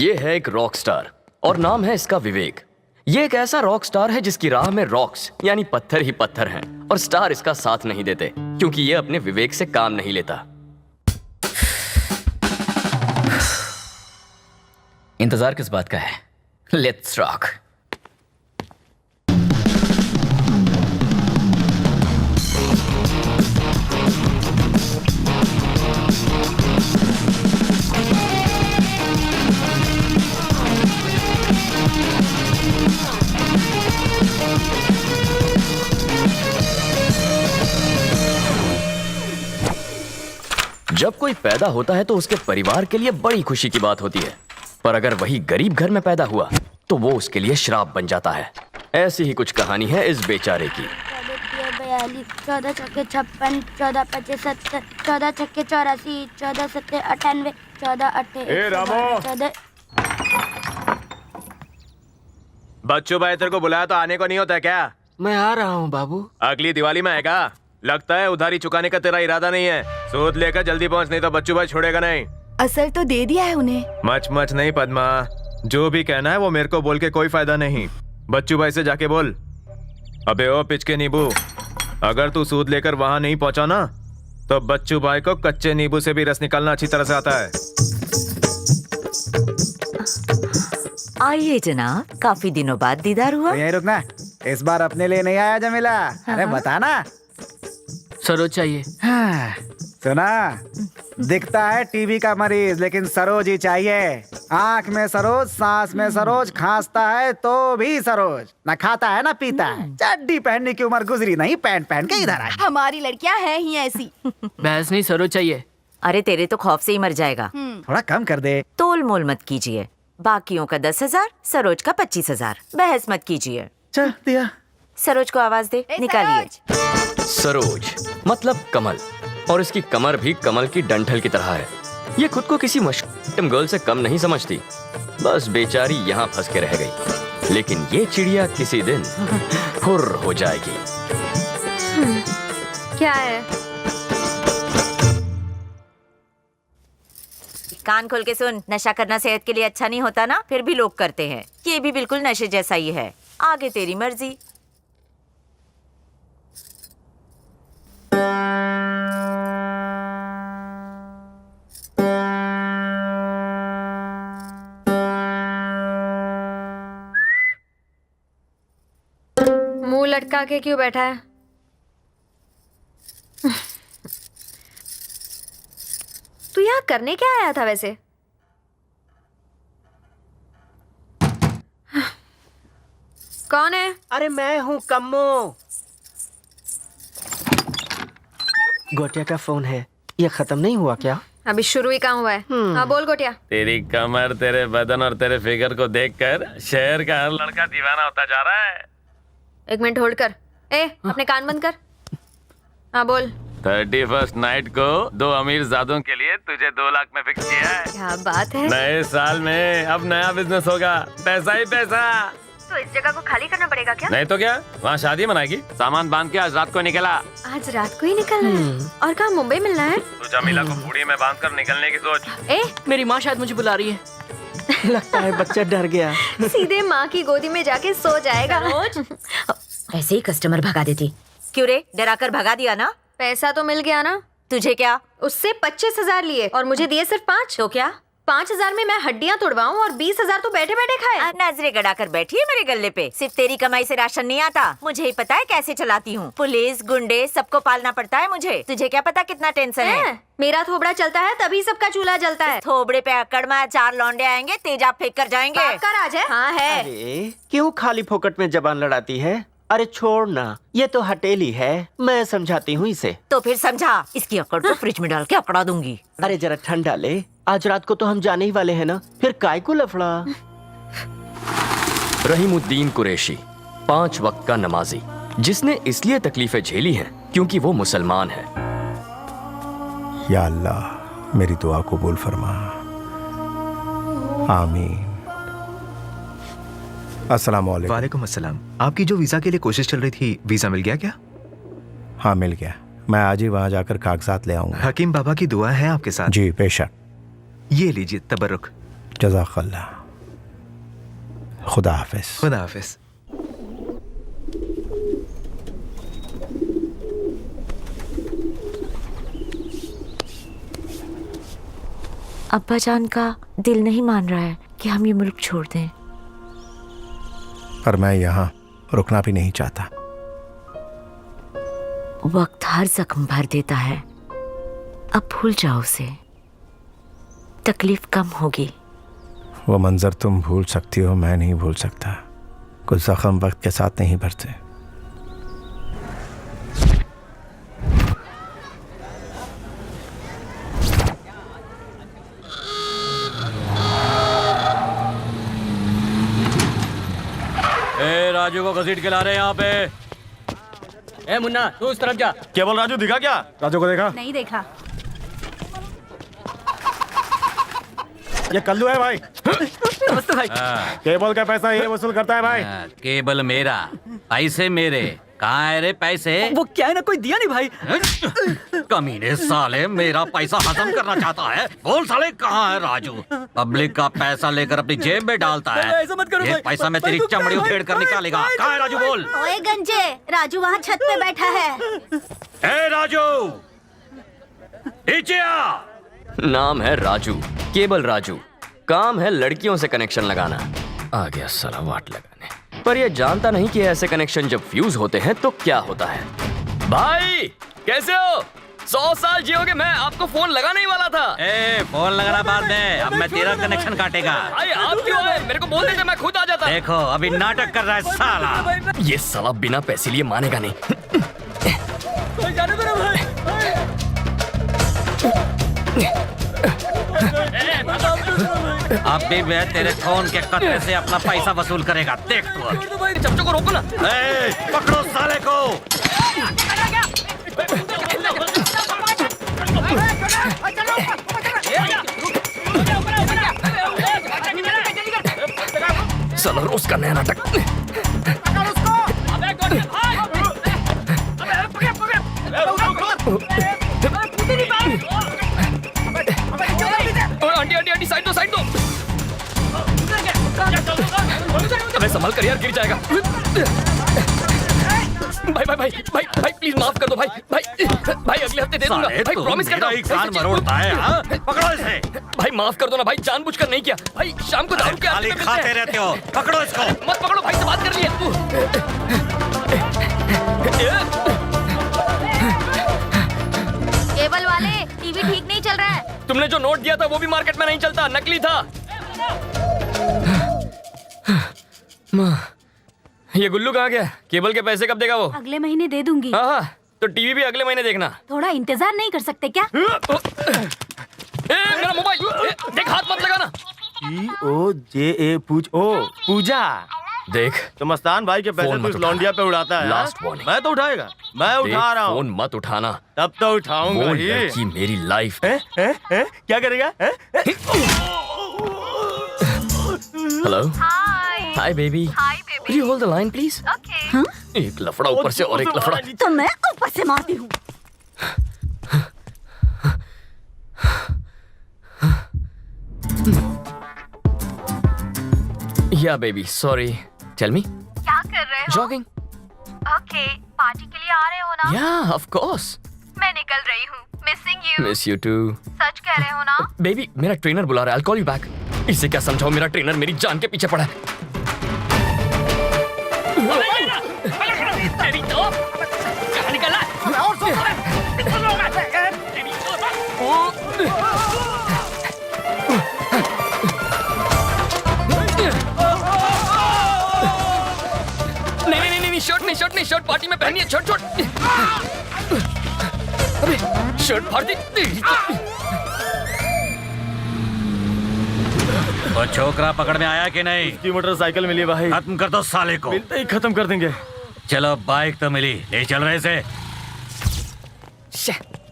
ये है एक रॉक स्टार और नाम है इसका विवेक। ये एक ऐसा रॉक स्टार है जिसकी राह में रॉक्स यानी पत्थर ही पत्थर हैं और स्टार इसका साथ नहीं देते क्योंकि ये अपने विवेक से काम नहीं लेता। इंतजार किस बात का है? Let's rock. जब कोई पैदा होता है तो उसके परिवार के लिए बड़ी खुशी की बात होती है, पर अगर वही गरीब घर में पैदा हुआ तो वो उसके लिए श्राप बन जाता है। ऐसी ही कुछ कहानी है इस बेचारे की। 14 छक्के 56, 14 25 70, 14 छक्के 84, 14 सत्ते 98, 14 अट्ठे 14। बच्चू भाई तेरे को बुलाया तो आने को नहीं होता क्या? मैं आ रहा हूँ बाबू। अगली दिवाली में आएगा? लगता है उधारी चुकाने का तेरा इरादा नहीं है। सूद लेकर जल्दी पहुंच, नहीं तो बच्चू भाई छोड़ेगा नहीं। असल तो दे दिया है उन्हें। मच मच नहीं पद्मा, जो भी कहना है वो मेरे को बोल के कोई फायदा नहीं। बच्चू भाई से जाके बोल, अबे ओ पिचके नींबू, अगर तू सूद लेकर वहां नहीं पहुंचा ना तो बच्चू भाई को कच्चे नींबू से भी रस निकालना अच्छी तरह से आता है। आइए जनाब, काफी दिनों बाद दीदार हुआ। यहीं रुकना, इस बार अपने लिए नहीं आया जमीला। अरे बताना। सरोज चाहिए। हाँ, सुना, दिखता है टीबी का मरीज लेकिन सरोज ही चाहिए। आंख में सरोज, सांस में सरोज, खांसता है तो भी सरोज, ना खाता है ना पीता है। चड्डी पहनने की उम्र गुजरी नहीं, पैंट पहन के इधर आई। हमारी लड़कियां हैं ही ऐसी। बहस नहीं, सरोज चाहिए। अरे तेरे तो खौफ से ही मर जाएगा। थोड़ा कम कर दे। तोल मोल मत कीजिए, बाकियों का 10,000, सरोज का 25,000। बहस मत कीजिए। चल दिया। सरोज को आवाज दे, निकालिए। सरोज मतलब कमल, और इसकी कमर भी कमल की डंठल की तरह है। ये खुद को किसी मशहूर गर्ल से कम नहीं समझती, बस बेचारी यहाँ फंस के रह गई। लेकिन ये चिड़िया किसी दिन हुर्र हो जाएगी। क्या है? कान खोल के सुन, नशा करना सेहत के लिए अच्छा नहीं होता ना, फिर भी लोग करते हैं। ये भी बिल्कुल नशे जैसा ही है। आगे तेरी मर्जी। मुंह लटका के क्यों बैठा है? तू यहाँ करने क्या आया था वैसे? कौन है? अरे मैं हूँ कम्मो। गोटिया का फोन है, ये खत्म नहीं हुआ क्या? अभी शुरू ही कहाँ हुआ है। हाँ बोल गोटिया। तेरी कमर, तेरे बदन और तेरे फिगर को देखकर शहर का हर लड़का दीवाना होता जा रहा है। 1 मिनट होल्ड कर। अपने कान बंद कर। हाँ बोल। 31st नाइट को 2 अमीर जादों के लिए तुझे 2 लाख में फिक्स किया है। क्या बात है। नए साल में अब नया बिजनेस होगा, पैसा ही पैसा। तो इस जगह को खाली करना पड़ेगा क्या? नहीं तो क्या, वहाँ शादी मनाएगी। सामान बांध के आज रात को निकला। आज रात को ही निकलना है? और कहाँ मुंबई मिलना है? तू जमीला को बूढ़ी में बांध कर निकलने की सोच। मेरी माँ शायद मुझे बुला रही है। लगता है बच्चा डर गया। सीधे माँ की गोदी में जाके सो जाएगा। ऐसे ही कस्टमर भगा देती। क्यों रे, डरा कर भगा दिया ना? पैसा तो मिल गया ना? तुझे क्या? उससे 25,000 लिए और मुझे दिए सिर्फ 5। तो क्या? 5,000 में मैं हड्डियां तोड़वाऊं और 20,000 तो बैठे बैठे खाए। नजरे गड़ाकर बैठी है मेरे गले पे। सिर्फ तेरी कमाई से राशन नहीं आता, मुझे ही पता है कैसे चलाती हूँ। पुलिस, गुंडे, सबको पालना पड़ता है मुझे। तुझे क्या पता कितना टेंशन है? मेरा थोबड़ा चलता है तभी सबका चूल्हा जलता है। थोबड़े पे अकड़ में 4 लौंडे आएंगे, तेजाब फेंक कर जाएंगे। कर आज है? हाँ है। अरे क्यों खाली फोकट में जबान लड़ाती है? अरे छोड़ ना, ये तो हटेली है, मैं समझाती हूँ इसे। तो फिर समझा, इसकी अकड़ को फ्रिज में डाल के अकड़ा दूंगी। अरे जरा ठंडा ले, आज रात को तो हम जाने ही वाले हैं ना, फिर काय को लफड़ा। रहीमुद्दीन कुरैशी 5 वक्त का नमाजी, जिसने इसलिए तकलीफें झेली हैं क्योंकि वो मुसलमान है। या अल्लाह मेरी दुआ कबूल फरमा, आमीन। अस्सलाम वालेकुम। वालेकुम अस्सलाम। आपकी जो वीजा के लिए कोशिश चल रही थी, वीजा मिल गया क्या? हाँ मिल गया, मैं आज ही वहाँ जाकर कागजात ले आऊंगा। हकीम बाबा की दुआ है आपके साथ। जी बेशक। ये लीजिए तबरुक। जज़ाकल्लाह। खुदा हाफिज। खुदा हाफिज। अब्बा जान का दिल नहीं मान रहा है कि हम ये मुल्क छोड़ दें। पर मैं यहाँ रुकना भी नहीं चाहता। वक्त हर जख्म भर देता है, अब भूल जाओ उसे, तकलीफ कम होगी। वो मंजर तुम भूल सकती हो, मैं नहीं भूल सकता। कुछ जख्म वक्त के साथ नहीं भरते। राजू को घसीट के ला रहे हैं यहाँ पे। ए मुन्ना, तू उस तरफ जा। केवल राजू दिखा क्या? राजू को देखा? नहीं देखा। ये कल्लू है भाई। नमस्ते भाई। केबल का पैसा ये वसूल करता है भाई। केबल मेरा, पैसे मेरे। कहाँ है रे पैसे? वो क्या है ना, कोई दिया नहीं भाई। कमीने साले, मेरा पैसा हजम करना चाहता है। बोल साले कहाँ है राजू? पब्लिक का पैसा लेकर अपनी जेब में डालता है। ऐसा मत करो ये भाई। पैसा मैं तेरी चमड़ी उधेड़ कर निकालेगा। कहाँ है राजू? बोल। ओए गंजे, राजू वहाँ छत पे बैठा है। ए राजू, नीचे आ। नाम है राजू, केबल राजू। काम है लड़कियों से कनेक्शन लगाना। आ गया साला वाट लगाने। पर ये जानता नहीं कि ऐसे कनेक्शन जब फ्यूज होते हैं तो क्या होता है। भाई कैसे हो? 100 साल जियोगे, मैं आपको फोन लगाने ही वाला था। ए फोन लगाना बाद में, अब मैं तेरा कनेक्शन काटेगा। भाई आप क्यों आए? मेरे को बोल देते, मैं खुद आ जाता। देखो अभी नाटक कर रहा है साला। ये साला बिना पैसे लिए मानेगा नहीं। अब भी मैं तेरे फोन के कतरे से अपना पैसा वसूल करेगा, देख तू अब। चमचों को रोको ना। ए, पकड़ो साले को। साला रोज का नया नाटक। आंटी आंटी आंटी, साइड दो साइड दो। अबे संभल कर यार, गिर जाएगा। भाई भाई भाई भाई भाई प्लीज माफ कर दो भाई। भाई भाई अगले हफ्ते दे दूंगा भाई, प्रॉमिस करता हूं। कान मरोड़ता है हाँ? पकड़ो इसे। भाई माफ कर दो ना भाई, जानबूझकर नहीं किया भाई। शाम को दारू के आदमी खाली मिलते खाते हैं। रहते हो, पकड़ो इसको। मत पकड़ो भाई, से बात कर लिए। केबल वाले, टीवी ठीक नहीं चल रहा है। तुमने जो नोट दिया था वो भी मार्केट में नहीं चलता, नकली था। ये गुल्लू कहाँ गया? केबल के पैसे कब देगा वो? अगले महीने दे दूंगी। हाँ, तो टीवी भी अगले महीने देखना। थोड़ा इंतजार नहीं कर सकते क्या? मेरा मोबाइल देख, हाथ मत लगाना। POJA पूजा। देख तो मस्तान भाई के पैसे फोन तो मत इस लौंडिया पे उड़ाता है। लास्ट हाँ? वार्निंग। मैं तो उठाएगा, मैं उठा रहा हूँ। फोन मत उठाना। तब तो उठाऊंगा वो ही। लड़की मेरी लाइफ। क्या करेगा? Hello hi baby, could you hold the line please? एक लफड़ा ऊपर से और एक लफड़ा। तो मैं ऊपर से मारती हूँ। या बेबी सॉरी, टेल मी। क्या कर रहे हो? जॉगिंग। ओके, पार्टी के लिए आ रहे हो ना? या ऑफ कोर्स। मैं निकल रही हूँ। Missing you. Miss you too. सच कह रहे हो ना? बेबी मेरा ट्रेनर बुला रहा है, I'll call you back। इसे क्या समझाऊं, मेरा ट्रेनर मेरी जान के पीछे पड़ा है। तेरी तो कहाँ निकला? नहीं, शर्ट नहीं, शर्ट पार्टी में पहनी है। शर्ट अबे शर्ट फाड़ दी। वो छोकरा पकड़ में आया कि नहीं? की मोटरसाइकिल मिली भाई। खत्म कर दो साले को। मिलते ही खत्म कर देंगे। चलो बाइक तो मिली, ले चल रहे से।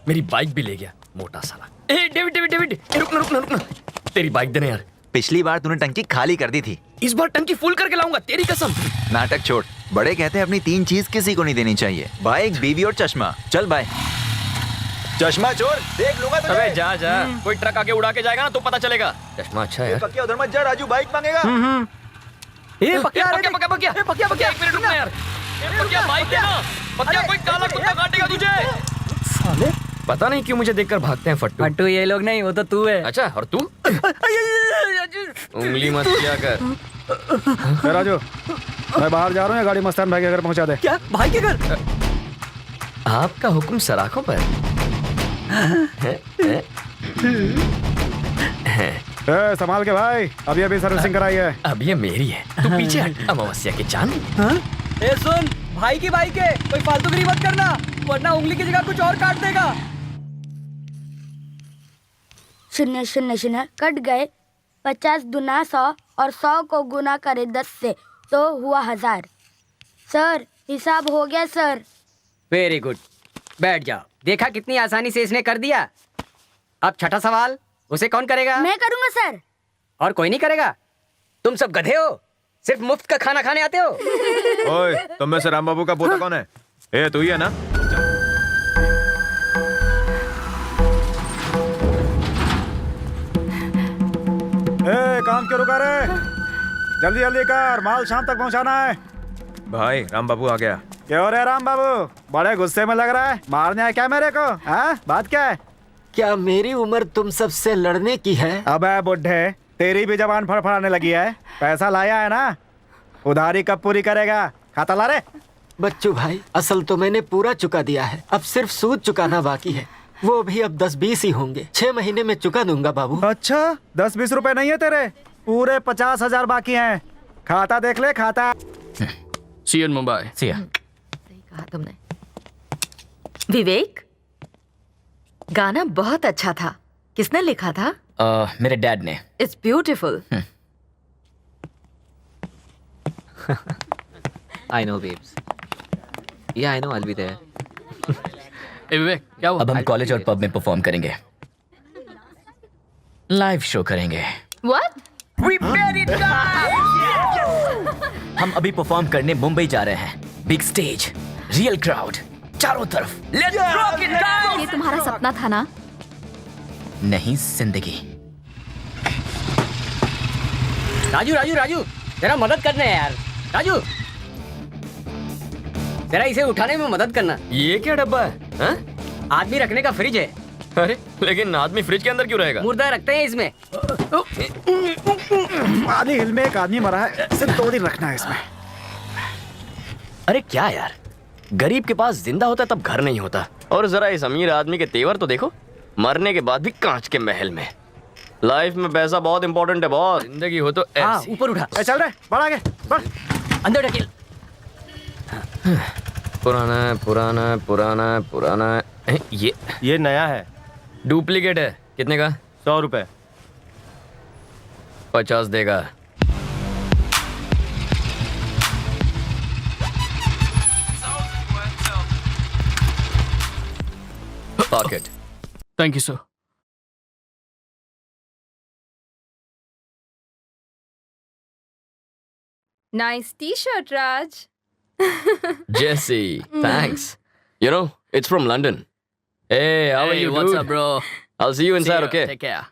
मेरी बाइक भी ले गया मोटा साला। ए डेविड रुकना। तेरी बाइक देना यार। पिछली बार तूने टंकी खाली कर दी थी। इस बार टंकी फुल करके लाऊंगा, तेरी कसम। नाटक छोड़, बड़े कहते हैं अपनी 3 चीज किसी को नहीं देनी चाहिए, बाइक, बीवी और चश्मा। चल बाय। चश्मा चोर देख लूंगा तुझे। अबे जा जा, कोई ट्रक आके उड़ा के जाएगा ना तो पता चलेगा। चश्मा अच्छा है यार। पक्या उधर मत जा, राजू बाइक मांगेगा। ए पक्या पक्या एक मिनट रुकना यार। ए पक्या बाइक देना। पक्या कोई काला कुत्ता काटेगा तुझे। साले पता नहीं क्यों मुझे देखकर भागते हैं फट्टू। फट्टू ये लोग नहीं, वो तो तू है। अच्छा, और तू? उंगली मत किया कर। राजू, मैं बाहर जा रहा हूँ, गाड़ी मस्तान भाई के घर पहुंचा दे। क्या भाई के घर? आपका हुक्म सराखों पर। संभाल के भाई, अभी अभी सर्विसिंग कराई है। अब ये मेरी है, तू पीछे हट। अमावस्या की चांद। ए सुन, भाई की बाइक है, कोई फालतूगिरी मत करना, वरना उंगली की जगह कुछ और काट देगा। 000 कट गए। 50 गुना 100 और 100 को गुना करे 10 से तो हुआ 1000। सर हिसाब हो गया सर। वेरी गुड, बैठ जाओ। देखा कितनी आसानी से इसने कर दिया। अब छठा सवाल, उसे कौन करेगा? मैं करूँगा सर। और कोई नहीं करेगा? तुम सब गधे हो, सिर्फ मुफ्त का खाना खाने आते हो। ओए, तुम में से राम बाबू का पोता कौन है? ए तू ही है ना? ए, काम क्यों रुका रे? जल्दी जल्दी कर, माल शाम तक पहुंचाना है। भाई राम बाबू आ गया। क्यों रे राम बाबू, बड़े गुस्से में लग रहा है? मारने आया क्या मेरे को? हाँ, बात क्या है? क्या मेरी उम्र तुम सबसे लड़ने की है? अबे बुड्ढे, तेरी भी जबान फड़फड़ाने लगी है। पैसा लाया है ना, उधारी कब पूरी करेगा? खाता ला रे। बच्चू भाई, असल तो मैंने पूरा चुका दिया है, अब सिर्फ सूद चुकाना बाकी है। वो भी अब 10-20 ही होंगे। 6 महीने में चुका दूंगा बाबू। अच्छा, 10-20 रुपए नहीं है तेरे? पूरे 50,000 बाकी हैं। खाता देख ले, खाता। See you in Mumbai. See ya. सही कहा तुमने। विवेक, गाना बहुत अच्छा था। किसने लिखा था? मेरे डैड ने। It's beautiful. I know babes. Yeah, I know I'll be there. विवेक, क्या हुआ? अब हम कॉलेज और पब में परफॉर्म करेंगे। लाइव शो करेंगे। What? हम अभी परफॉर्म करने मुंबई जा रहे हैं। बिग स्टेज, रियल क्राउड, चारों तरफ। Let's rock it down! ये तुम्हारा सपना था ना? नहीं, जिंदगी। राजू राजू राजू, जरा मदद करना है यार। राजू, जरा इसे उठाने में मदद करना। ये क्या डब्बा है? हाँ? आदमी रखने का फ्रिज है। अरे लेकिन आदमी फ्रिज के अंदर क्यों रहेगा? मुर्दा रखते हैं इसमें। आधी हिल में एक आदमी मरा है, सिर्फ 2 दिन रखना है इसमें। अरे क्या यार, गरीब के पास जिंदा होता तब घर नहीं होता। और जरा इस अमीर आदमी के तेवर तो देखो, मरने के बाद भी कांच के महल में। लाइफ में पैसा बहुत इंपॉर्टेंट है बॉस। जिंदगी हो तो हाँ, ऐसी। ऊपर उठा। चल रहे, बढ़ आगे, बढ़। अंदर ढकेल। पुराना है, पुराना है, पुराना है, पुराना है। ये नया है। डुप्लीकेट है। कितने का? 100 रुपए। 50 देगा। Pocket. Thank you sir. Nice T shirt Raj. Jesse, thanks. You know, it's from London. Hey, how are you, what's dude? up, bro? I'll see you inside, okay? Take care.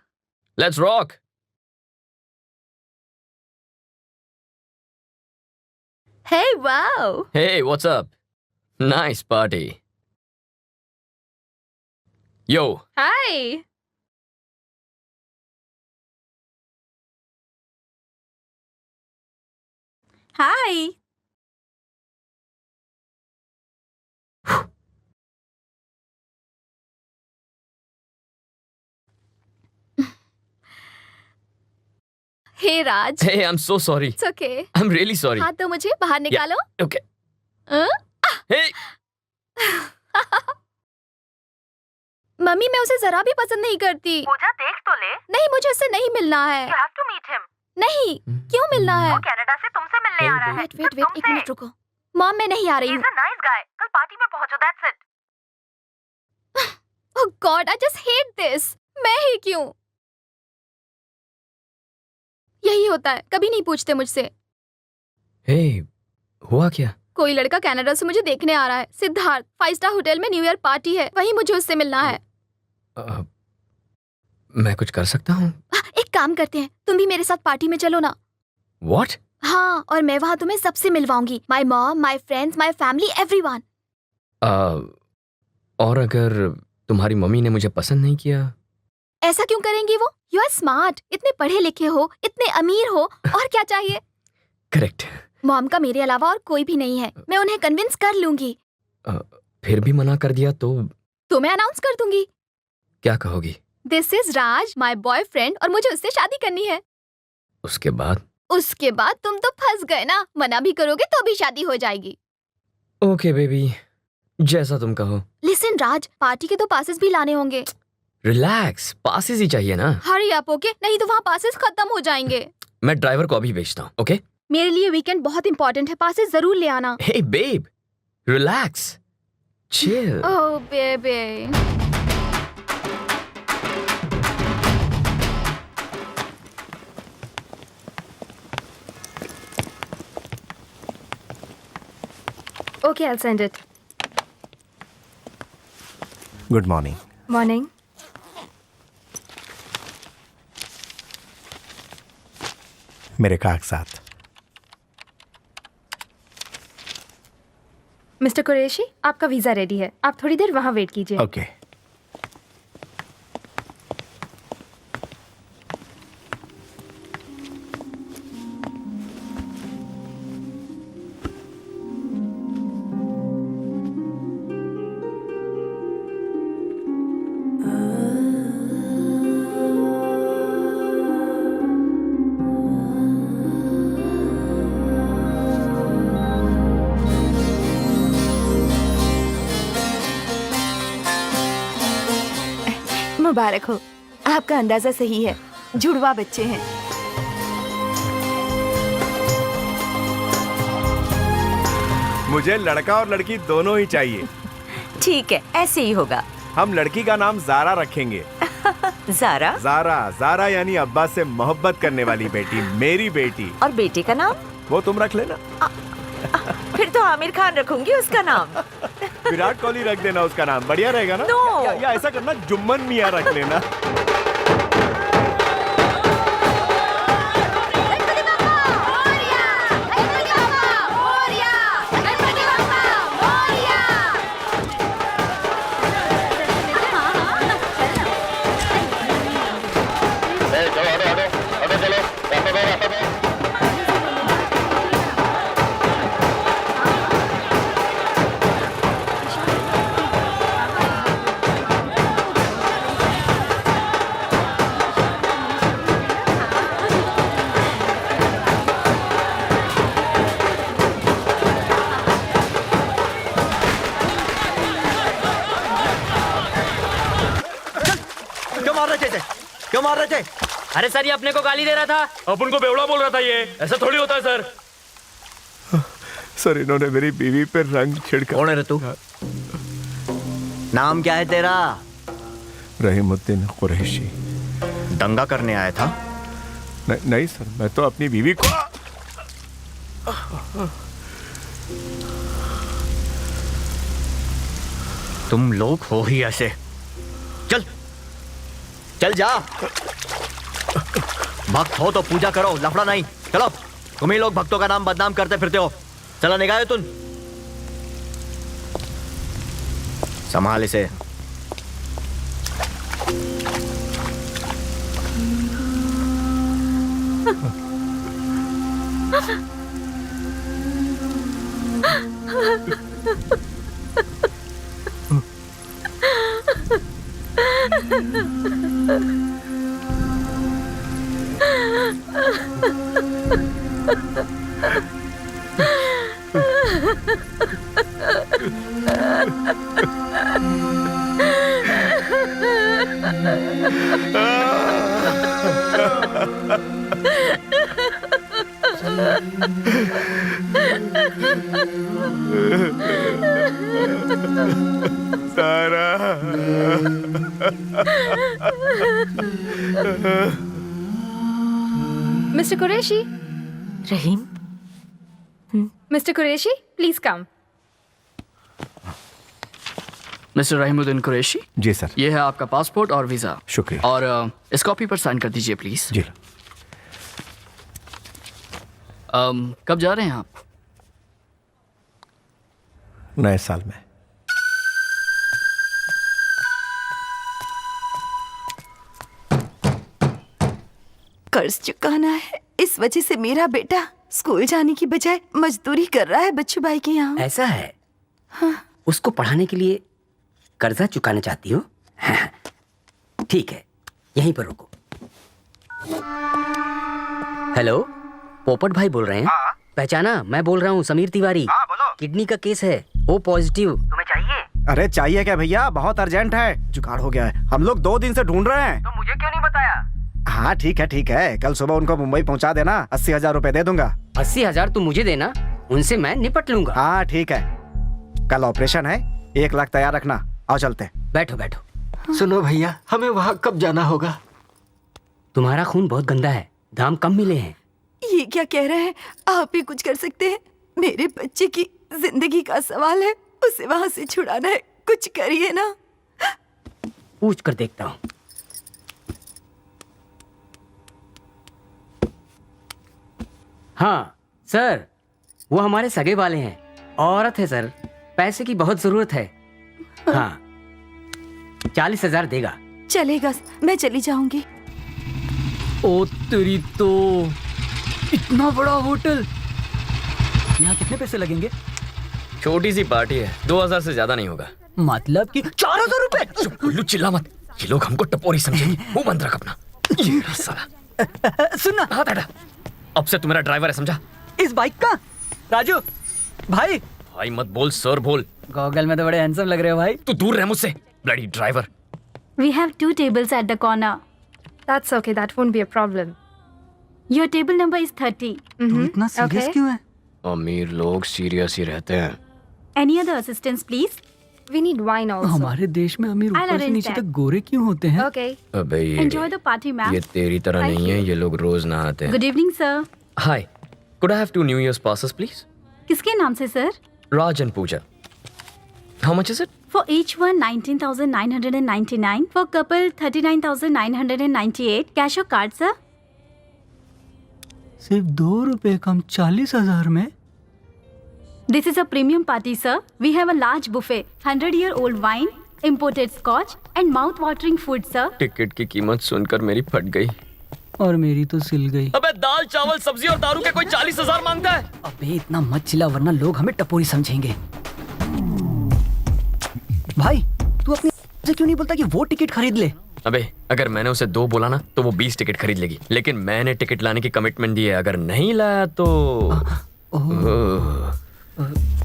Let's rock. Hey, wow. Hey, what's up? Nice party. Yo, Hi. Hi. Hey, Raj. hey, I'm so sorry. It's okay. I'm really sorry. हाँ तो मुझे बाहर निकालो। Okay. हाँ? Hey, mummy मैं उसे जरा भी पसंद नहीं करती। पूजा देख तो ले। नहीं, मुझे उससे नहीं मिलना है। You have to meet him. नहीं, क्यों मिलना है? वो कनाडा से तुमसे मिलने आ रहा है। वेट वेट वेट, एक मिनट रुको। मॉम, मैं नहीं आ रही हूँ। He's a nice guy. कल पार्टी में पहुंचो, that's it. Oh God, I just hate this. मैं ही क्यों? यही होता है, कभी नहीं पूछते मुझसे। hey, हुआ क्या? कोई लड़का कनाडा से मुझे देखने आ रहा है। सिद्धार्थ, 5 स्टार होटल में न्यू ईयर पार्टी है, वहीं मुझे उससे मिलना है। मैं कुछ कर सकता हूँ? एक काम करते हैं, तुम भी मेरे साथ पार्टी में चलो ना। What? हाँ, और मैं वहाँ तुम्हें सबसे मिलवाऊंगी। My mom, my friends, my family, everyone. और अगर तुम्हारी मम्मी ने मुझे पसंद नहीं किया? ऐसा क्यों करेंगी वो? यू आर स्मार्ट, इतने पढ़े लिखे हो, इतने अमीर हो, और क्या चाहिए? करेक्ट। मॉम का मेरे अलावा और कोई भी नहीं है, मैं उन्हें कन्विंस कर लूंगी। फिर भी मना कर दिया तो मैं अनाउंस कर दूंगी, क्या कहोगी? This is Raj, my boyfriend, और मुझे उससे शादी करनी है। उसके बाद तुम तो फंस गए ना, मना भी करोगे तो भी शादी हो जाएगी। ओके बेबी, जैसा तुम कहो। लिसन राज, पार्टी के तो पासेस भी लाने होंगे। रिलैक्स, पासेस ही चाहिए ना। Hurry up, okay? नहीं तो वहाँ पासेस खत्म हो जाएंगे। मैं ड्राइवर को अभी भेजता हूँ, ओके? मेरे लिए वीकेंड बहुत इंपॉर्टेंट है, पासेस जरूर ले आना। Hey babe, relax, chill. Oh baby. Okay, I'll send it. Good morning. Morning. मेरे कागजात। मिस्टर कुरैशी, आपका वीज़ा रेडी है। आप थोड़ी देर वहाँ वेट कीजिए। ओके। मुबारक हो, आपका अंदाजा सही है, जुड़वा बच्चे हैं। मुझे लड़का और लड़की दोनों ही चाहिए। ठीक है, ऐसे ही होगा। हम लड़की का नाम जारा रखेंगे। जारा? जारा, जारा यानी अब्बा से मोहब्बत करने वाली बेटी, मेरी बेटी। और बेटे का नाम? वो तुम रख लेना। फिर तो आमिर खान रखूंगी उसका नाम। विराट कोहली रख देना उसका नाम, बढ़िया रहेगा ना? No! या ऐसा करना, जुम्मन मियां रख लेना। क्यों मार रहे थे? अरे सर, ये अपने को गाली दे रहा था। अपन को बेवड़ा बोल रहा था। ये ऐसा थोड़ी होता है सर। सर, इन्होंने मेरी बीवी पे रंग छिड़का। कौन है रे तू? नाम क्या है तेरा? रहीमुद्दीन कुरैशी। दंगा करने आया था? नहीं सर, मैं तो अपनी बीवी को। तुम लोग हो ही ऐसे। चल चल जा। भक्त हो तो पूजा करो, लफड़ा नहीं। चलो, तुम ही लोग भक्तों का नाम बदनाम करते फिरते हो। चला निगाह तुम, संभाल इसे। Mr. Qureshi? Rahim? Mr. Qureshi, please come. Mister Rahimuddin Qureshi, जी सर। ये है आपका पासपोर्ट और वीज़ा। शुक्रिया। और इस कॉपी पर साइन कर दीजिए प्लीज़। जी। कब जा रहे हैं आप? नए साल में। कर्ज चुकाना है, इस वजह से मेरा बेटा स्कूल जाने की बजाय मजदूरी कर रहा है बच्चू भाई के यहाँ। ऐसा है? हाँ। उसको पढ़ाने के लिए कर्जा चुकाना चाहती हो? हाँ। ठीक है, यहीं पर रुको। हेलो, पोपट भाई बोल रहे हैं? हाँ। पहचाना? मैं बोल रहा हूँ समीर तिवारी। हाँ, बोलो। किडनी का केस है, ओ पॉजिटिव। तुम्हें चाहिए? अरे चाहिए क्या भैया, बहुत अर्जेंट है, जुगाड़ हो गया है, हम लोग 2 दिन से ढूंढ रहे हैं। तो मुझे क्यों नहीं बताया? हाँ ठीक है, कल सुबह उनको मुंबई पहुंचा देना, 80,000 रुपए दे दूंगा। 80,000 तुम मुझे देना, उनसे मैं निपट लूंगा। हाँ ठीक है, कल ऑपरेशन है, 1 लाख तैयार रखना। आओ चलते। बैठो बैठो। सुनो भैया, हमें वहाँ कब जाना होगा? तुम्हारा खून बहुत गंदा है, दाम कम मिले हैं। ये क्या कह रहे हैं? आप ही कुछ कर सकते हैं? मेरे बच्चे की जिंदगी का सवाल है, उसे वहाँ से छुड़ाना है, कुछ करिए ना। पूछ कर देखता हूँ। हाँ सर, वो हमारे सगे वाले हैं, औरत है सर, पैसे की बहुत जरूरत है। हाँ 40,000 देगा। चलेगा, मैं चली जाऊंगी। ओ तेरी तो, इतना बड़ा होटल, यहाँ कितने पैसे लगेंगे? छोटी सी पार्टी है, 2,000 से ज्यादा नहीं होगा। मतलब कि 4,000 रुपए? चुप उल्लू, चिल्ला मत, ये लोग हमको टपोरी समझेंगे। मुंह बंद रख अपना। ये साला। सुनना। हाँ दादा, अब से तू मेरा ड्राइवर है, समझा? इस बाइक का? राजू भाई। भाई मत बोल, सर बोल। गॉगल में तो बड़े हैंडसम लग रहे हो भाई। तू दूर रह मुझसे, bloody driver. We have 2 tables at the corner. That's okay, that won't be a problem. Your table number is 30. तू इतना सीरियस क्यों है? अमीर लोग सीरियस ही रहते हैं। Any other assistance, please? We need wine also. हमारे देश में अमीर I'll ऊपर से arrange नीचे that. तक गोरे क्यों होते हैं? Okay. अबे Enjoy the party, ma'am. ये तेरी तरह Thank नहीं है, you. ये लोग रोज नहाते हैं। Good evening, sir. Hi, could I have 2 New Year's passes, please? किसके नाम से, sir? Raj and Pooja. How much is it? For each one, 19,999. For couple, 39,998. Cash or card, sir? सिर्फ 2 रुपए कम 40,000 में? This is a premium party, sir. We have a large buffet, 100-year-old wine, imported scotch, and mouth-watering food, sir. Ticket की कीमत सुनकर मेरी फट गई। और मेरी तो सिल गई। अबे दाल चावल सब्जी और दारू के कोई 40,000 मांगता है? अबे इतना मत चिल्ला वरना लोग हमें टपोरी समझेंगे। भाई तू अपनी से क्यों नहीं बोलता कि वो टिकट खरीद ले? अबे अगर मैंने उसे 2 बोला ना तो वो 20 टिकट खरीद लेगी, लेकिन मैंने टिकट लाने की कमिटमेंट दी है, अगर नहीं लाया तो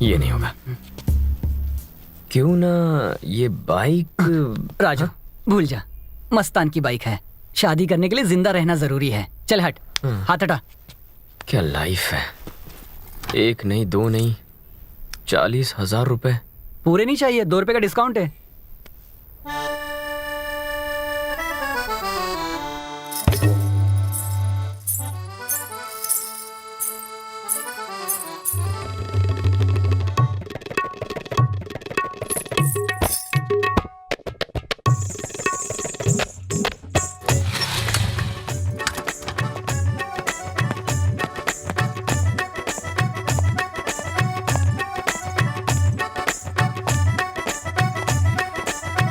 ये नहीं होगा। क्यों ना ये बाइक। राजू भूल जा, मस्तान की बाइक है, शादी करने के लिए जिंदा रहना जरूरी है। चल हट, हाथ हटा। क्या लाइफ है, 1 नहीं 2 नहीं 40,000 रुपए। पूरे नहीं चाहिए, 2 रुपए का डिस्काउंट है।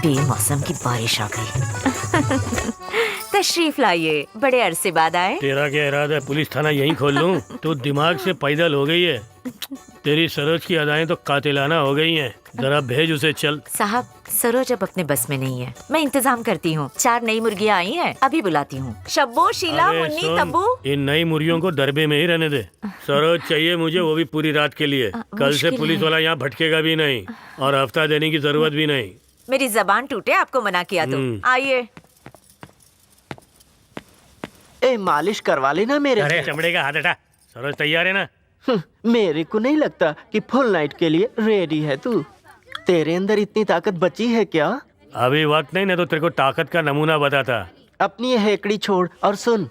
बेमौसम की बारिश आ गई। तशरीफ लाइए, बड़े अरसे बाद आए। तेरा क्या इरादा है, पुलिस थाना यहीं खोल लूं? तो दिमाग से पैदल हो गई है। तेरी सरोज की अदाएं तो कातिलाना हो गई हैं। जरा भेज उसे, चल। साहब सरोज अब अपने बस में नहीं है, मैं इंतजाम करती हूँ। 4 नई मुर्गियाँ आई हैं, अभी बुलाती हूँ। शब्बो, शीला, अरे मुन्नी, सुन, तब्बू। इन नई मुर्गियों को दरबे में ही रहने दे। सरोज चाहिए मुझे, वो भी पूरी रात के लिए। कल से मुश्किल पुलिस है। वाला यहाँ भटकेगा भी नहीं और हफ्ता देने की जरूरत भी नहीं। मेरी जबान टूटे, आपको मना किया तो। आइए। ए मालिश करवा लेना मेरे। अरे चमड़े का हाथ हटा। सरोज तैयार है ना? मेरे को नहीं लगता कि फुल नाइट के लिए रेडी है तू। तेरे अंदर इतनी ताकत बची है क्या? अभी वक्त नहीं, ना तो तेरे को ताकत का नमूना बताता। अपनी ये हेकड़ी छोड़ और सुन,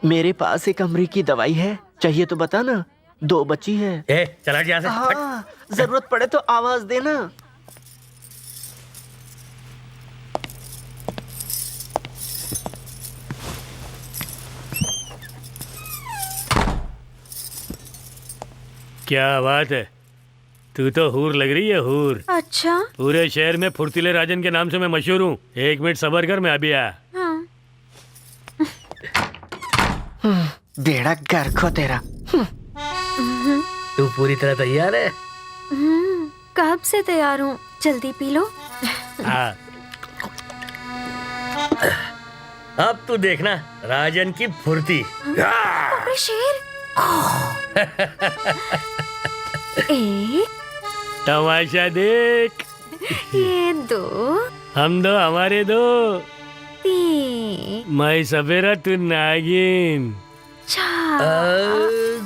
मेरे पास एक अमरीकी दवाई है, चाहिए तो बता ना। 2 बची है। चला जा से। हाँ, जरूरत पड़े तो आवाज देना। क्या बात है, तू तो हूर लग रही है, हूर। अच्छा। पूरे शहर में फुर्तीले राजन के नाम से मैं मशहूर हूँ। 1 मिनट सबर कर, मैं अभी आया। हाँ। बेड़ा गर्क हो तेरा। तू पूरी तरह तैयार है? कब से तैयार हूँ, जल्दी पी लो। हाँ। अब तू देखना राजन की फुर्ती। अरे शेर। एक तमाशा देख। ये 2 हम दो, हमारे 2। 3 मैं सवेरा, तू नागिन। 4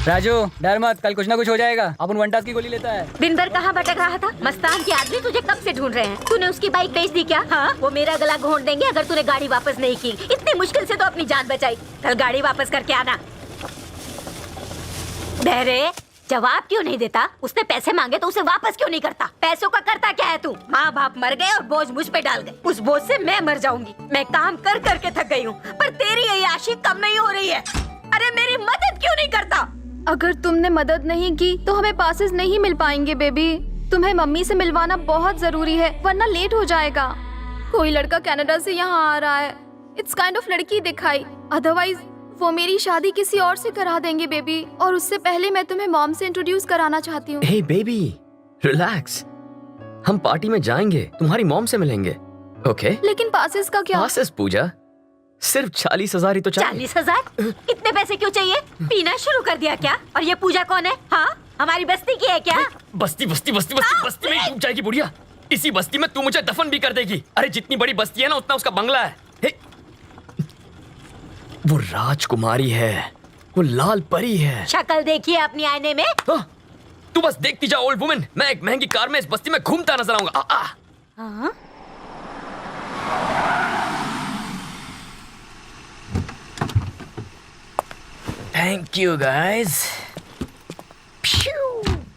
राजू डर मत, कल कुछ ना कुछ हो जाएगा। अपन वनटास की गोली लेता है। दिन भर कहाँ भटक रहा था? मस्तान के आदमी तुझे कब से ढूंढ रहे हैं। तूने उसकी बाइक बेच दी क्या? हाँ, वो मेरा गला घोंट देंगे अगर तूने गाड़ी वापस नहीं की। इतनी मुश्किल से तो अपनी जान बचाई, कल गाड़ी वापस करके आना। बहरे, जवाब क्यों नहीं देता? उसने पैसे मांगे तो उसे वापस क्यों नहीं करता? पैसों का करता क्या है तू? माँ बाप मर गए और बोझ मुझ पे डाल गए। उस बोझ से मैं मर जाऊंगी। मैं काम कर करके थक गई हूँ, पर तेरी ये आशी कम नहीं हो रही है। अरे मेरी मदद क्यों नहीं करता? अगर तुमने मदद नहीं की तो हमें पासेस नहीं मिल पाएंगे बेबी। तुम्हें मम्मी से मिलवाना बहुत जरूरी है, वरना लेट हो जाएगा। कोई लड़का कनाडा से यहाँ आ रहा है। इट्स काइंड ऑफ लड़की दिखाई, अदरवाइज वो मेरी शादी किसी और से करा देंगे बेबी। और उससे पहले मैं तुम्हें मॉम से इंट्रोड्यूस कराना चाहती हूँ। हे बेबी, रिलैक्स। हम पार्टी में जाएंगे, तुम्हारी मॉम से मिलेंगे। ओके? लेकिन पासेस का क्या? पासेस पूजा, सिर्फ 40,000 ही तो चाहिए। 40,000? इतने पैसे क्यों चाहिए? पीना शुरू कर दिया क्या? और ये पूजा कौन है? हाँ, हमारी बस्ती की है क्या? बस्ती बस्ती बस्ती बस्ती बस्ती में ही डूब जाएगी बुढ़िया। इसी बस्ती में तू मुझे दफन भी कर देगी। अरे जितनी बड़ी बस्ती है ना, उतना उसका बंगला है। हे, वो राजकुमारी है, वो लाल परी है। शक्ल देखिए अपनी आईने में। तू बस देखती जा ओल्ड वुमन। मैं एक महंगी कार में इस बस्ती में घूमता नजर आऊंगा। हाँ? Thank you guys.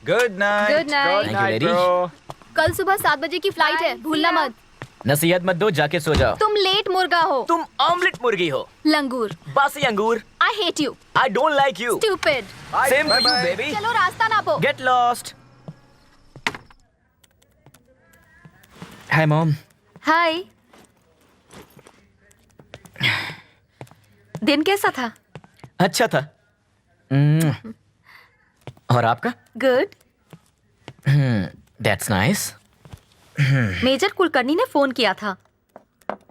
Good night. Good night. Thank you, lady. कल सुबह 7 बजे की फ्लाइट है, भूलना मत। नसीहत मत दो, जाके सो जाओ। तुम लेट मुर्गा हो। तुम ऑमलेट मुर्गी हो। लंगूर। बासी अंगूर। I hate you. I don't like you. Stupid. Same to you, baby. चलो रास्ता नापो। Get lost. Hi, mom. हाय। दिन कैसा था? अच्छा था। और आपका? Good. That's nice. Major Kulkarni ने फोन किया था,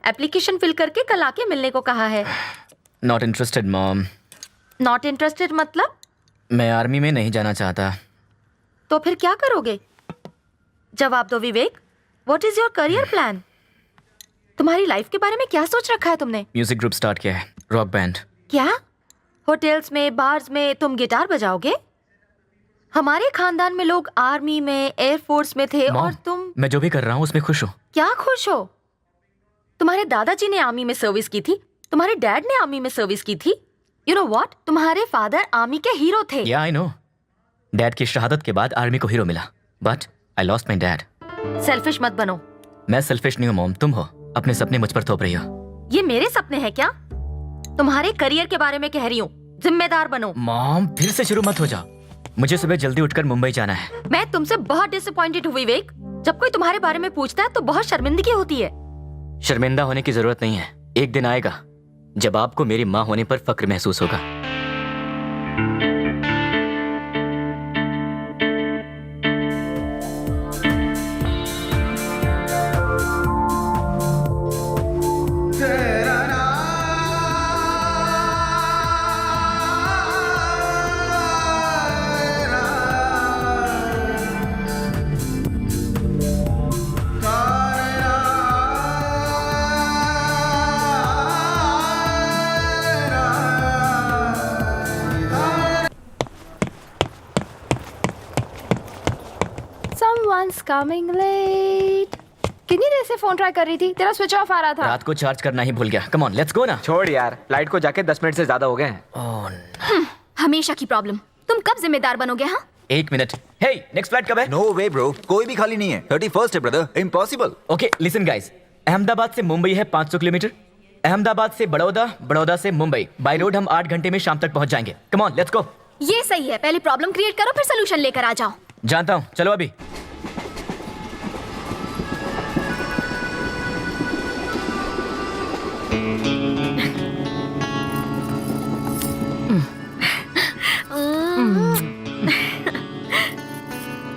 एप्लीकेशन फिल करके कल आके मिलने को कहा है। Not interested, mom. Not interested मतलब? मैं आर्मी में नहीं जाना चाहता। तो फिर क्या करोगे? जवाब दो Vivek. What is your career plan? तुम्हारी लाइफ के बारे में क्या सोच रखा है तुमने? म्यूजिक ग्रुप स्टार्ट किया है, रॉक बैंड। क्या होटल्स में, बार्स में तुम गिटार बजाओगे? हमारे खानदान में लोग आर्मी में, एयरफोर्स में थे और तुम। मैं जो भी कर रहा हूँ उसमें खुश हूँ। क्या खुश हो? तुम्हारे दादाजी ने आर्मी में सर्विस की थी, तुम्हारे डैड ने आर्मी में सर्विस की थी। यू नो व्हाट, तुम्हारे फादर आर्मी के हीरो थे। या आई नो। डैड की शहादत के बाद आर्मी को हीरो मिला, but I lost my dad. Selfish मत बनो। मैं सेल्फिश नहीं हूँ मॉम, तुम हो। अपने सपने मुझ पर थोप रही हो। ये मेरे सपने हैं क्या? तुम्हारे करियर के बारे में कह रही हूँ, जिम्मेदार बनो। मॉम फिर से शुरू मत हो जाओ। मुझे सुबह जल्दी उठकर मुंबई जाना है। मैं तुमसे बहुत डिसअपॉइंटेड हूँ विवेक। जब कोई तुम्हारे बारे में पूछता है तो बहुत शर्मिंदगी होती है। शर्मिंदा होने की जरूरत नहीं है। एक दिन आएगा जब आपको मेरी माँ होने पर फक्र महसूस होगा। Someone's coming late. कितनी देर से फोन ट्राई कर रही थी, तेरा स्विच ऑफ आ रहा था। रात को चार्ज करना ही भूल गया। कम ऑन लेट्स गो ना। छोड़ यार, फ्लाइट को जाके 10 मिनट से ज्यादा हो गए हैं। हमेशा की प्रॉब्लम। तुम कब जिम्मेदार बनोगे? हाँ, 1 मिनट। हे नेक्स्ट फ्लाइट कब है? नो वे ब्रो, कोई भी खाली नहीं है। 31st है brother, impossible. Okay listen guys, Ahmedabad से मुंबई है 500 किलोमीटर। अहमदाबाद से बड़ौदा, बड़ौदा से मुंबई। बाय रोड हम 8 घंटे में शाम तक पहुंच जाएंगे। Come on, let's go. ये सही है, पहले प्रॉब्लम क्रिएट करो फिर सोल्यूशन लेकर आ जाओ। जानता हूँ, चलो अभी।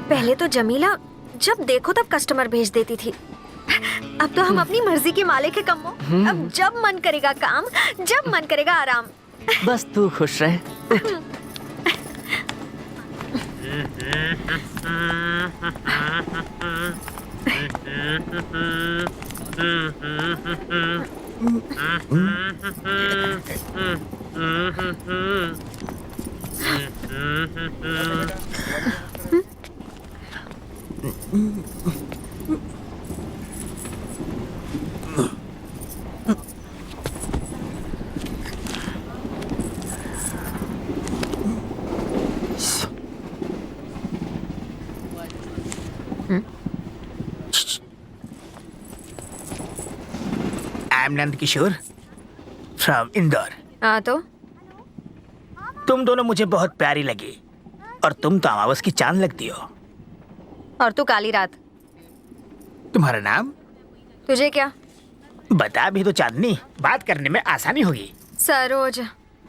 पहले तो जमीला जब देखो तब कस्टमर भेज देती थी, अब तो हम अपनी मर्जी के मालिक है कम्मो। अब जब मन करेगा काम, जब मन करेगा आराम। बस तू खुश रहे। I am Nand Kishore from Indore. हाँ तो तुम दोनों मुझे बहुत प्यारी लगी और तुम तो अमावस की चांद लगती हो। और तू काली रात। तुम्हारा नाम? तुझे क्या? बता भी तो चांदनी, बात करने में आसानी होगी। सरोज।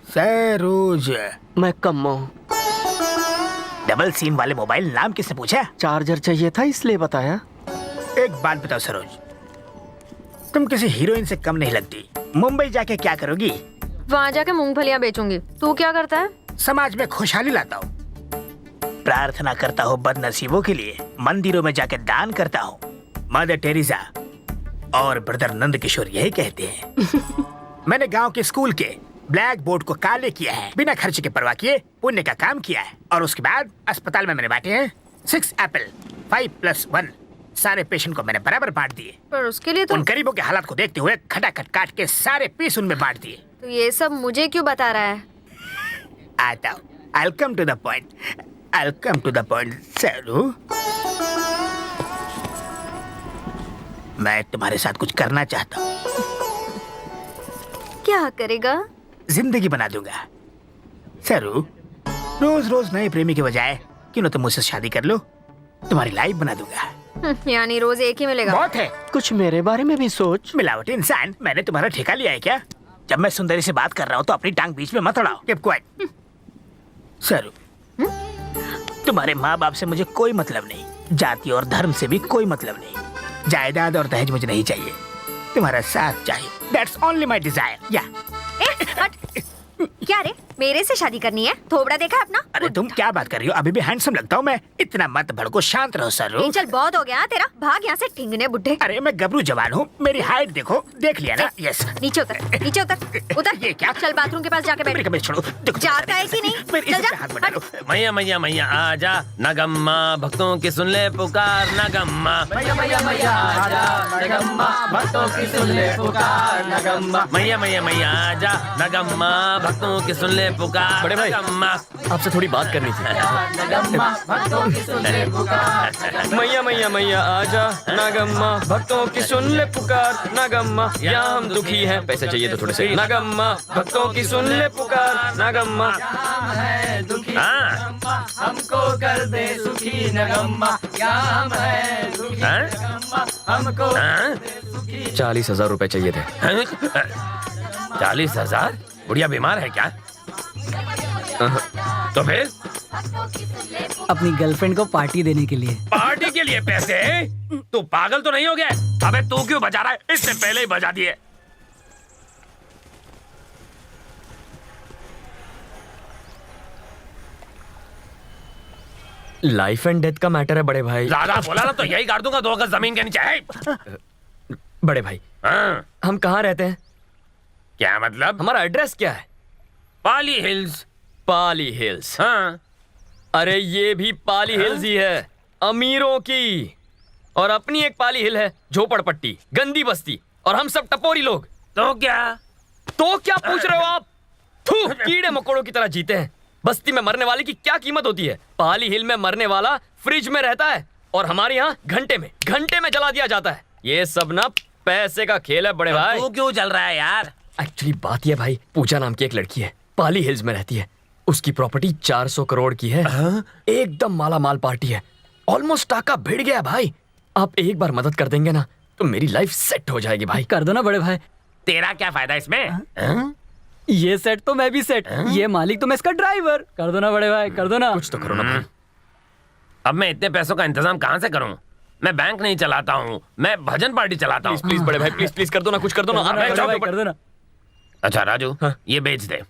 सरोज। मैं कम्मो। डबल सिम वाले मोबाइल नाम किसने पूछा? चार्जर चाहिए था इसलिए बताया। एक बात बताओ सरोज, तुम किसी हीरोइन से कम नहीं लगती। मुंबई जाके क्या करोगी? वहाँ जाके मूंगफलियाँ बेचूंगी। तू क्या करता है? समाज में खुशहाली लाता हूँ, प्रार्थना करता हूँ बदनसीबों के लिए, मंदिरों में जाके दान करता हूँ। मदर टेरेसा और ब्रदर नंद किशोर यही कहते हैं। मैंने गांव के स्कूल के ब्लैक बोर्ड को काले किया है, बिना खर्च के परवाह किए पुण्य का काम किया है। और उसके बाद अस्पताल में मैंने बांटे हैं 6 एप्पल 5+1। सारे पेशेंट को मैंने बराबर बांट दिए। पर उसके लिए तो उन गरीबों के हालात को देखते हुए खटाखट काट के सारे पीस उनमें बांट दिए। तो ये सब मुझे क्यों बता रहा है? आता हूँ, I'll come to the point. I'll come to the point, सरू। मैं तुम्हारे साथ कुछ करना चाहता हूँ। क्या करेगा? जिंदगी बना दूंगा। सरू, रोज रोज नए प्रेमी के बजाय क्यों ना तुम मुझसे शादी कर लो, तुम्हारी लाइफ बना दूंगा। यानी रोज एक ही मिलेगा? बहुत है। कुछ मेरे बारे में भी सोच। मिलावटी इंसान, मैंने तुम्हारा ठेका लिया है क्या? जब मैं सुंदरी से बात कर रहा हूँ तो अपनी टांग बीच में मत अड़ाओ। Keep quiet. सरू, तुम्हारे माँ बाप से मुझे कोई मतलब नहीं, जाति और धर्म से भी कोई मतलब नहीं, जायदाद और दहेज मुझे नहीं चाहिए, तुम्हारा साथ चाहिए। That's only my desire. Yeah. हट। क्या रे, मेरे से शादी करनी है? थोबड़ा देखा अपना? अरे तुम क्या बात कर रही हो? अभी भी हैंडसम लगता हूँ मैं। इतना मत भड़को, शांत रहो सरू। चल बहुत हो गया तेरा, भाग यहाँ से ठिंगने बुड्ढे। अरे मैं गबरू जवान हूँ, मेरी हाइट देखो, देख लिया ना? यस। नीचे उतर, नीचे उतर, उतर। ये क्या? चल बाथरूम के पास जाके बैठ। मेरी कमीज छोड़ो। जाता है कि नहीं? चल जा। मैया मैया मैया आजा, नगम्मा भक्तों की सुन ले पुकार, नगम्मा। मैया मैया मैया आजा, नगम्मा भक्तों की सुन ले पुकार, नगम्मा। मैया मैया मैया आजा, नगम्मा भक्तों की सुन ले पुकार। बड़े भाई, आपसे थोड़ी बात करनी थी। मैया मैया मैया आजा, नागम्मा भक्तों की सुन ले पुकार, नागम्मा यहाँ हम दुखी हैं। पैसे चाहिए तो थोड़े से। नागम्मा भक्तों की सुन ले पुकार, नागम्मा हमको कर दे सुखी, नगम्मा यहाँ हम है दुखी, नगम्मा हमको 40,000 रुपए चाहिए थे। 40,000? बुढ़िया बीमार है क्या? तो फिर अपनी गर्लफ्रेंड को पार्टी देने के लिए। पार्टी के लिए पैसे? तू पागल तो नहीं हो गया? अबे तू क्यों बजा रहा है? इससे पहले ही बजा दिए। लाइफ एंड डेथ का मैटर है बड़े भाई। ज्यादा बोला ना तो यही गाड़ दूंगा 2 गज जमीन के नीचे है। बड़े भाई, हम कहाँ रहते हैं? क्या मतलब? हमारा एड्रेस क्या है? पाली हिल्स। पाली हिल्स? हाँ। अरे ये भी पाली हिल्स ही है, अमीरों की। और अपनी एक पाली हिल है, झोपड़पट्टी, गंदी बस्ती, और हम सब टपोरी लोग। तो क्या? तो क्या पूछ रहे हो आप? थू, कीड़े मकोड़ों की तरह जीते हैं। बस्ती में मरने वाले की क्या कीमत होती है? पाली हिल में मरने वाला फ्रिज में रहता है और हमारे यहाँ घंटे में जला दिया जाता है। ये सब ना पैसे का खेल है बड़े भाई। तू क्यों चल रहा है यार? एक्चुअली बात यह भाई, पूजा नाम की एक लड़की है, पाली हिल्स में रहती है। उसकी प्रॉपर्टी 400 करोड़ की है। एकदम माला माल पार्टी है। ऑलमोस्ट टाका भिड़ गया भाई। आप एक बार मदद कर देंगे ना तो मेरी लाइफ सेट हो जाएगी भाई। कर दो ना बड़े भाई। तेरा क्या फायदा इसमें? ये सेट तो मैं भी सेट, ये मालिक तो मैं इसका ड्राइवर। कर दो ना बड़े भाई, कर दो ना। कुछ तो करो ना भाई। अब मैं इतने पैसों का इंतजाम कहाँ से करूँ? मैं बैंक नहीं चलाता हूँ, मैं भजन पार्टी चलाता हूँ। प्लीज बड़े भाई, प्लीज प्लीज कर दो ना, कुछ कर दो ना। कर दो ना। अच्छा राजू, ये बेच दे।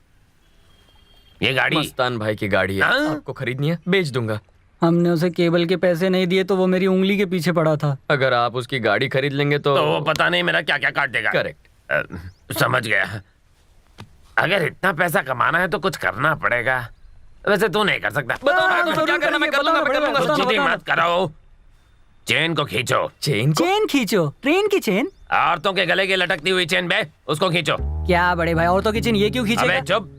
ये गाड़ी मस्तान भाई की गाड़ी है। आपको खरीदनी है? बेच दूंगा। हमने उसे केबल के पैसे नहीं दिए तो वो मेरी उंगली के पीछे पड़ा था। अगर आप उसकी गाड़ी खरीद लेंगे तो वो पता नहीं मेरा क्या क्या काट देगा। करेक्ट, समझ गया। अगर इतना पैसा कमाना है तो कुछ करना पड़ेगा। वैसे तू नहीं कर सकता। क्या करना मैं कर लूंगा। चीटिंग मत करो। चेन को खींचो। चेन खींचो? ट्रेन की चेन? औरतों के गले की लटकती हुई चेन बे, उसको खींचो। क्या बड़े भाई, औरतों की चेन ये क्यों खींचेगा? अबे चुप,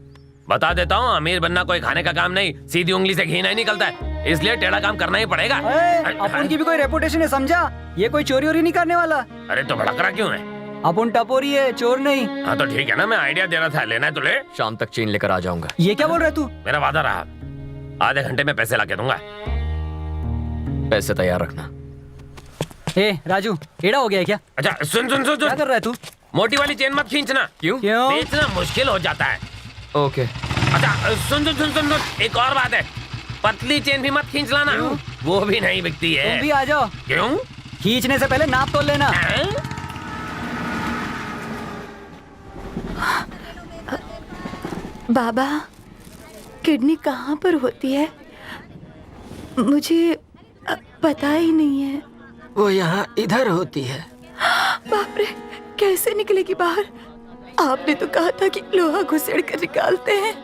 बता देता हूँ, अमीर बनना कोई खाने का काम नहीं, सीधी उंगली से घी नहीं निकलता है, इसलिए टेढ़ा काम करना ही पड़ेगा। अपन की भी कोई रेपुटेशन है समझा? ये कोई चोरी वोरी नहीं करने वाला। अरे तो भड़क रहा क्यों है? अपन टपोरी है, चोर नहीं। हाँ तो ठीक है ना, मैं आइडिया दे रहा था, लेना है तो ले। शाम तक चेन लेकर आ जाऊंगा। ये क्या बोल रहा है तू? मेरा वादा रहा, आधे घंटे में पैसे लाके दूंगा। पैसे तैयार रखना। ए राजू, टेढ़ा हो गया है क्या? अच्छा सुन सुन सुन, क्या कर रहा है तू? मोटी वाली चेन मत खींचना। क्यों? बेचना मुश्किल हो जाता है। ओके। अच्छा सुन सुन सुन सुन, एक और बात है, पतली चेन भी मत खींच लाना, वो भी नहीं बिकती है। तुम भी आ जाओ। क्यों? खींचने से पहले नाप तोल लेना। बाबा, किडनी कहाँ पर होती है? मुझे पता ही नहीं है। वो यहाँ इधर होती है। बाप रे, कैसे निकलेगी बाहर? आपने तो कहा था कि लोहा घुसेड़ कर निकालते हैं।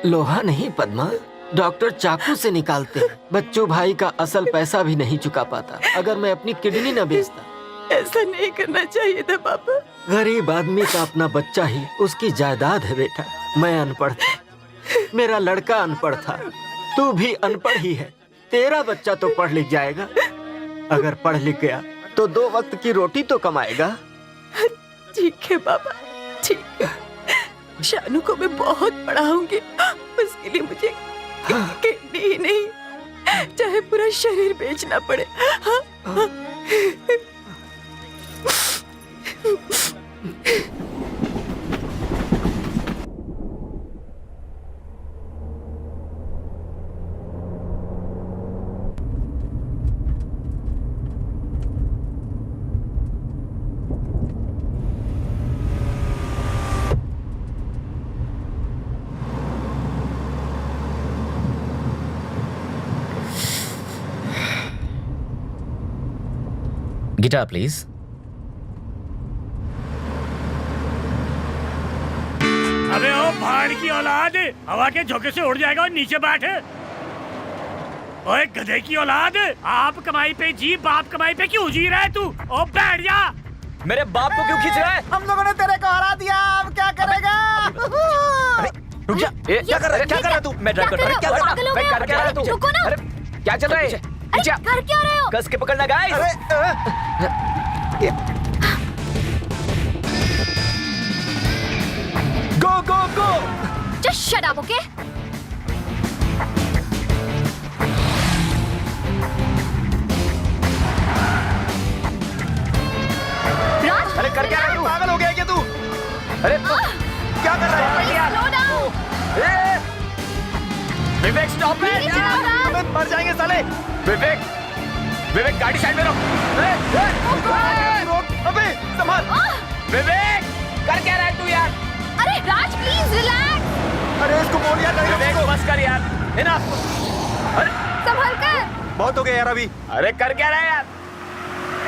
लोहा नहीं पद्मा, डॉक्टर चाकू से निकालते हैं। बच्चू भाई का असल पैसा भी नहीं चुका पाता अगर मैं अपनी किडनी न बेचता। ऐसा नहीं करना चाहिए था पापा। गरीब आदमी का अपना बच्चा ही उसकी जायदाद है बेटा। मैं अनपढ़ था, मेरा लड़का अनपढ़ था, तू भी अनपढ़ ही है। तेरा बच्चा तो पढ़ लिख जाएगा। अगर पढ़ लिख गया तो 2 वक्त की रोटी तो कमाएगा। ठीक है बाबा, ठीक है। शानू को मैं बहुत पढ़ाऊंगी, उसके लिए मुझे किडनी ही नहीं, चाहे पूरा शरीर बेचना पड़े। Guitar please. अबे ओ भाड़ की औलाद, हवा के झोंके से उड़ जाएगा और नीचे बैठे। ओए गधे की औलाद, आप कमाई पे जी, बाप कमाई पे क्यों जी रहा है तू? ओ बैठ जा। मेरे बाप को क्यों खींच रहा है? हम लोगों ने तेरे को हरा दिया, अब क्या करेगा? रुक जा। क्या कर रहा है तू? मैं ड्राइव कर रहा हूँ। क्या कर रहा है तू? रुको ना। अरे क्या चल रहा है? कर क्या रहे हो? कस के पकड़ना गाइस। गो गो गो। Just shut up, okay? राज, अरे कर क्या रहा है तू? पागल हो गया क्या तू? अरे क्या कर रहा है यार? Slow down. Vivek stop it. हम मर जाएंगे साले। विवेक गाड़ी साइड में रोक। अबे संभाल। विवेक कर क्या रहा है तू यार? अरे राज प्लीज रिलैक्स। अरे इसको बोल यार। विवेक बस कर यार, है ना? अरे संभल कर। बहुत हो गया यार अभी। अरे कर क्या रहा है यार?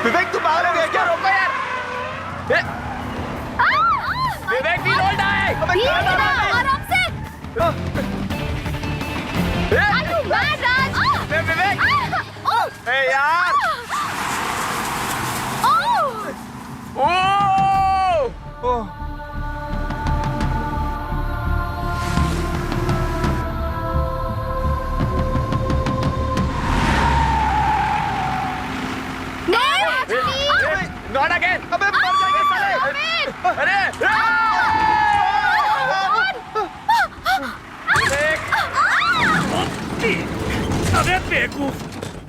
विवेक तू पागल हो गया क्या? रोको यार। विवेक भी रोल रहा है। अबे क्या कर रहा है? आराम से। बैड राज। विवेक ए यार। Oh not again. अबे मर जाएगा।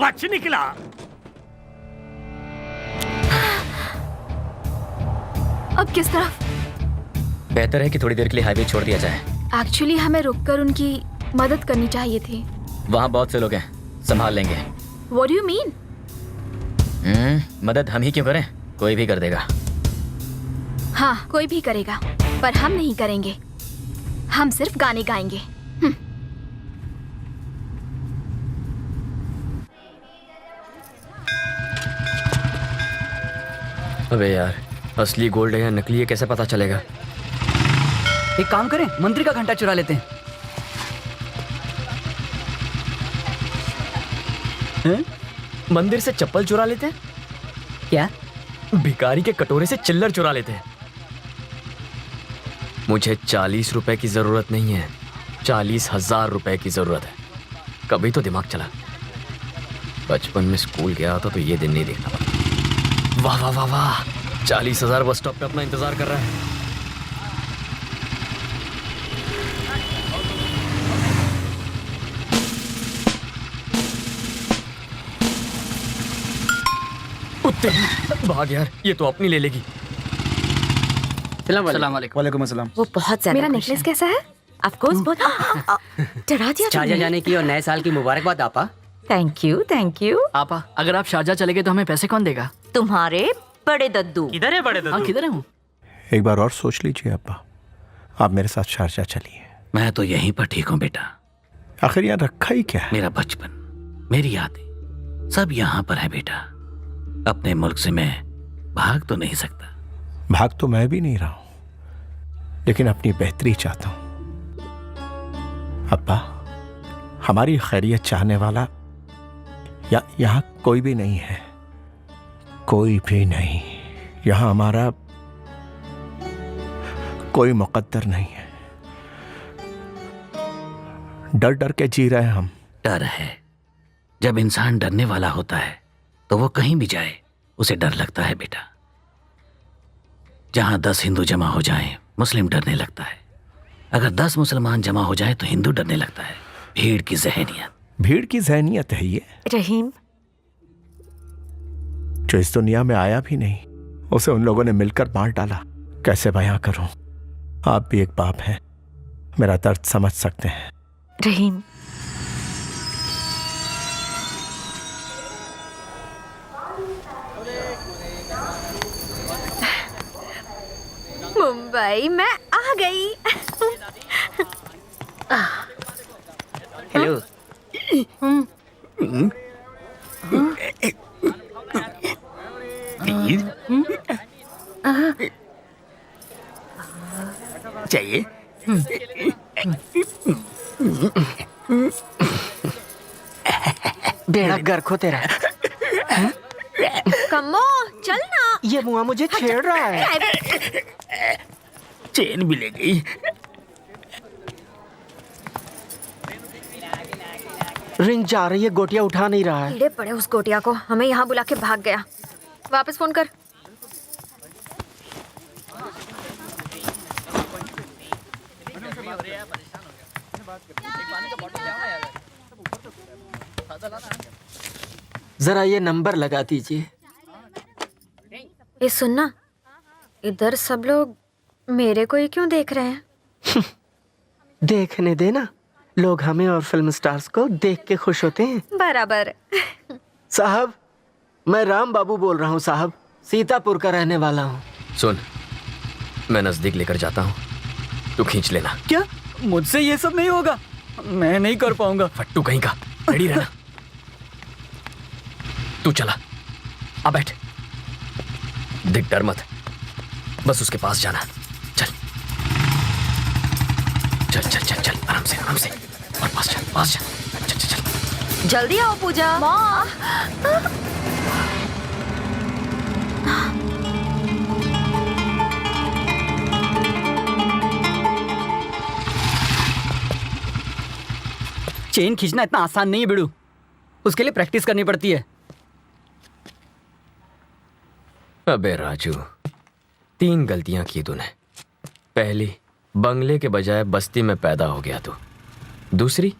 बच निकला। अब किस तरफ? बेहतर है कि थोड़ी देर के लिए हाईवे छोड़ दिया जाए। एक्चुअली हमें रुककर उनकी मदद करनी चाहिए थी। वहाँ बहुत से लोग हैं, संभाल लेंगे। What do you mean? मदद हम ही क्यों करें, कोई भी कर देगा। हाँ, कोई भी करेगा, पर हम नहीं करेंगे। हम सिर्फ गाने गाएंगे। अबे यार, असली गोल्ड है या नकली है कैसे पता चलेगा? एक काम करें, मंत्री का घंटा चुरा लेते हैं। मंदिर से चप्पल चुरा लेते हैं क्या? भिखारी के कटोरे से चिल्लर चुरा लेते हैं। मुझे 40 रुपए की जरूरत नहीं है, 40,000 रुपए की जरूरत है। कभी तो दिमाग चला। बचपन में स्कूल गया था तो ये दिन नहीं देखना पड़ा। वाह वाह वाह वाह, 40,000 बस स्टॉप पे अपना इंतजार कर रहा है। भाग यार, ये तो अपनी ले लेगी। वालेकुम अस्सलाम। वो बहुत ज्यादा मेरा नेकलेस कैसा है? ऑफ कोर्स बहुत डरा दिया शारजा जाने की और नए साल की मुबारकबाद आपा। Thank you thank you. आपा, अगर आप शारजा चले गए तो हमें पैसे कौन देगा? तुम्हारे बड़े दद्दू। किधर है बड़े दद्दू? किधर हूँ? एक बार और सोच लीजिए अब्बा, आप मेरे साथ शारजा चलिए। मैं तो यहीं पर ठीक हूँ बेटा। आखिर यहाँ रखा ही क्या है? मेरा बचपन, मेरी यादें सब यहाँ पर है बेटा। अपने मुल्क से मैं भाग तो नहीं सकता। भाग तो मैं भी नहीं रहा हूं, लेकिन अपनी बेहतरी चाहता हूं। अब्बा, हमारी खैरियत चाहने वाला यहाँ कोई भी नहीं है, कोई भी नहीं। यहाँ हमारा कोई मुकद्दर नहीं है। डर डर के जी रहे हैं हम। डर है, जब इंसान डरने वाला होता है तो वो कहीं भी जाए उसे डर लगता है बेटा। जहां 10 हिंदू जमा हो जाएं, मुस्लिम डरने लगता है। अगर 10 मुसलमान जमा हो जाए तो हिंदू डरने लगता है। भीड़ की जहनियत। भीड़ की जहनियत है ये। रहीम, जो इस दुनिया में आया भी नहीं, उसे उन लोगों ने मिलकर मार डाला। कैसे बयां करूं? आप भी एक बाप हैं, मेरा दर्द समझ सकते हैं। रहीम, मुंबई मैं आ गई। हेलो। चाहिए? बेड़ा गर्क हो तेरा। कम्मो चल ना। ये मुआ मुझे छेड़ रहा है। चेन भी ले गई। रिंग जा रही है, गोटिया उठा नहीं रहा है। कीड़े पड़े उस गोटिया को, हमें यहाँ बुला के भाग गया। वापस फोन कर। जरा ये नंबर लगा दीजिए। ये सुनना, इधर सब लोग मेरे को ही क्यों देख रहे हैं? देखने देना, लोग हमें और फिल्म स्टार्स को देख के खुश होते हैं। बराबर। साहब, मैं राम बाबू बोल रहा हूँ साहब, सीतापुर का रहने वाला हूँ। सुन, मैं नजदीक लेकर जाता हूँ, तू खींच लेना। क्या? मुझसे ये सब नहीं होगा, मैं नहीं कर पाऊंगा। फट्टू कहीं का, रेडी रहना। तू चला, आ बैठ, दिख डर मत, बस उसके पास जाना। चल चल चल चल चल, आराम से और पास चल, चल चल चल। जल्दी आओ पूजा। माँ, चेन खींचना इतना आसान नहीं है बिड़ू, उसके लिए प्रैक्टिस करनी पड़ती है। अबे राजू, 3 गलतियां की तूने। पहली, बंगले के बजाय बस्ती में पैदा हो गया तू। दूसरी,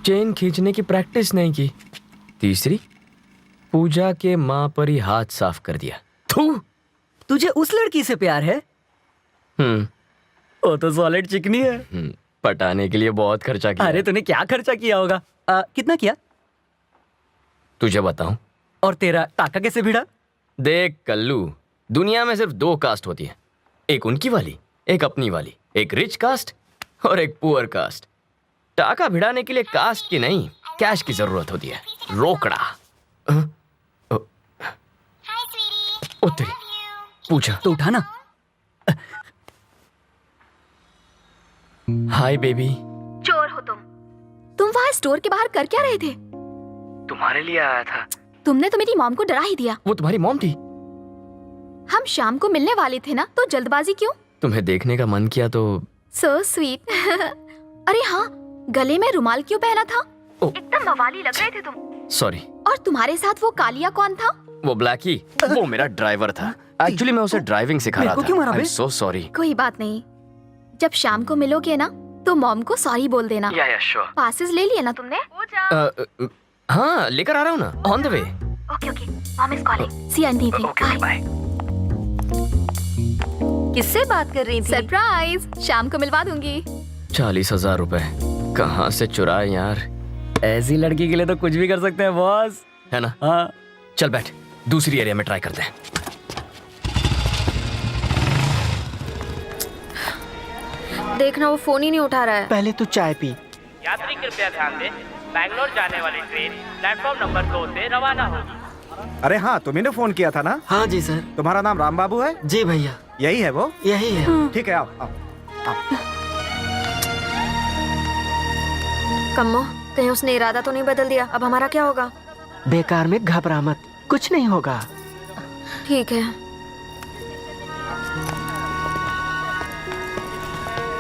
चेन खींचने की प्रैक्टिस नहीं की। तीसरी, पूजा के माँ पर ही हाथ साफ कर दिया। तुझे उस लड़की से प्यार है? वो तो सॉलिड चिकनी है। पटाने के लिए बहुत खर्चा किया। अरे तूने क्या खर्चा किया होगा? कितना किया? तुझे बताऊं? और तेरा टाका कैसे भिड़ा? देख कल्लू, दुनिया में सिर्फ 2 कास्ट होती है, एक उनकी वाली, एक अपनी वाली, एक रिच कास्ट और एक पुअर कास्ट। टाका भिड़ाने के लिए कास्ट की नहीं, कैश की जरूरत होती है। रोकड़ा। ओ तेरी, पूछा तो उठाना। Hi baby. चोर हो तुम वहाँ स्टोर के बाहर कर क्या रहे थे? तुम्हारे लिए आया था। तुमने तो मेरी मॉम को डरा ही दिया। वो तुम्हारी मॉम थी? हम शाम को मिलने वाले थे ना, तो जल्दबाजी क्यों? तुम्हें देखने का मन किया तो। So sweet. अरे हाँ, गले में रुमाल क्यों पहना था? एकदम मवाली लग रहे थे तुम। सॉरी। और तुम्हारे साथ वो कालिया कौन था? वो ब्लैकी, वो मेरा ड्राइवर था। एक्चुअली मैं उसे ड्राइविंग सिखा रहा था। I'm so sorry। कोई बात नहीं, जब शाम को मिलोगे ना तो मॉम को सॉरी बोल देना। sure। पासेस ले लिए ना तुमने? हाँ, लेकर आ रहा हूँ ना, on the way. Okay okay, mom is calling. See you in meeting. Bye. किससे बात कर रही थी? सरप्राइज, शाम को मिलवा दूंगी। 40,000 रुपए कहाँ से चुराए यार? ऐसी लड़की के लिए तो कुछ भी कर सकते हैं बॉस, है ना? हाँ। चल बैठ, दूसरी एरिया में ट्राई करते हैं। देखना वो फोन ही नहीं उठा रहा है। पहले तू चाय पी। यात्री कृपया ध्यान दें, बैंगलोर जाने वाली ट्रेन प्लेटफॉर्म नंबर 2 से रवाना होगी। अरे हाँ, तुम्ही ने फोन किया था ना? हाँ जी सर। तुम्हारा नाम राम बाबू है? जी भैया। यही है वो? यही है। ठीक है, आओ आओ आओ। कम्मो, कहीं उसने इरादा तो नहीं बदल दिया? अब हमारा क्या होगा? बेकार में घबरा मत, कुछ नहीं होगा। ठीक है।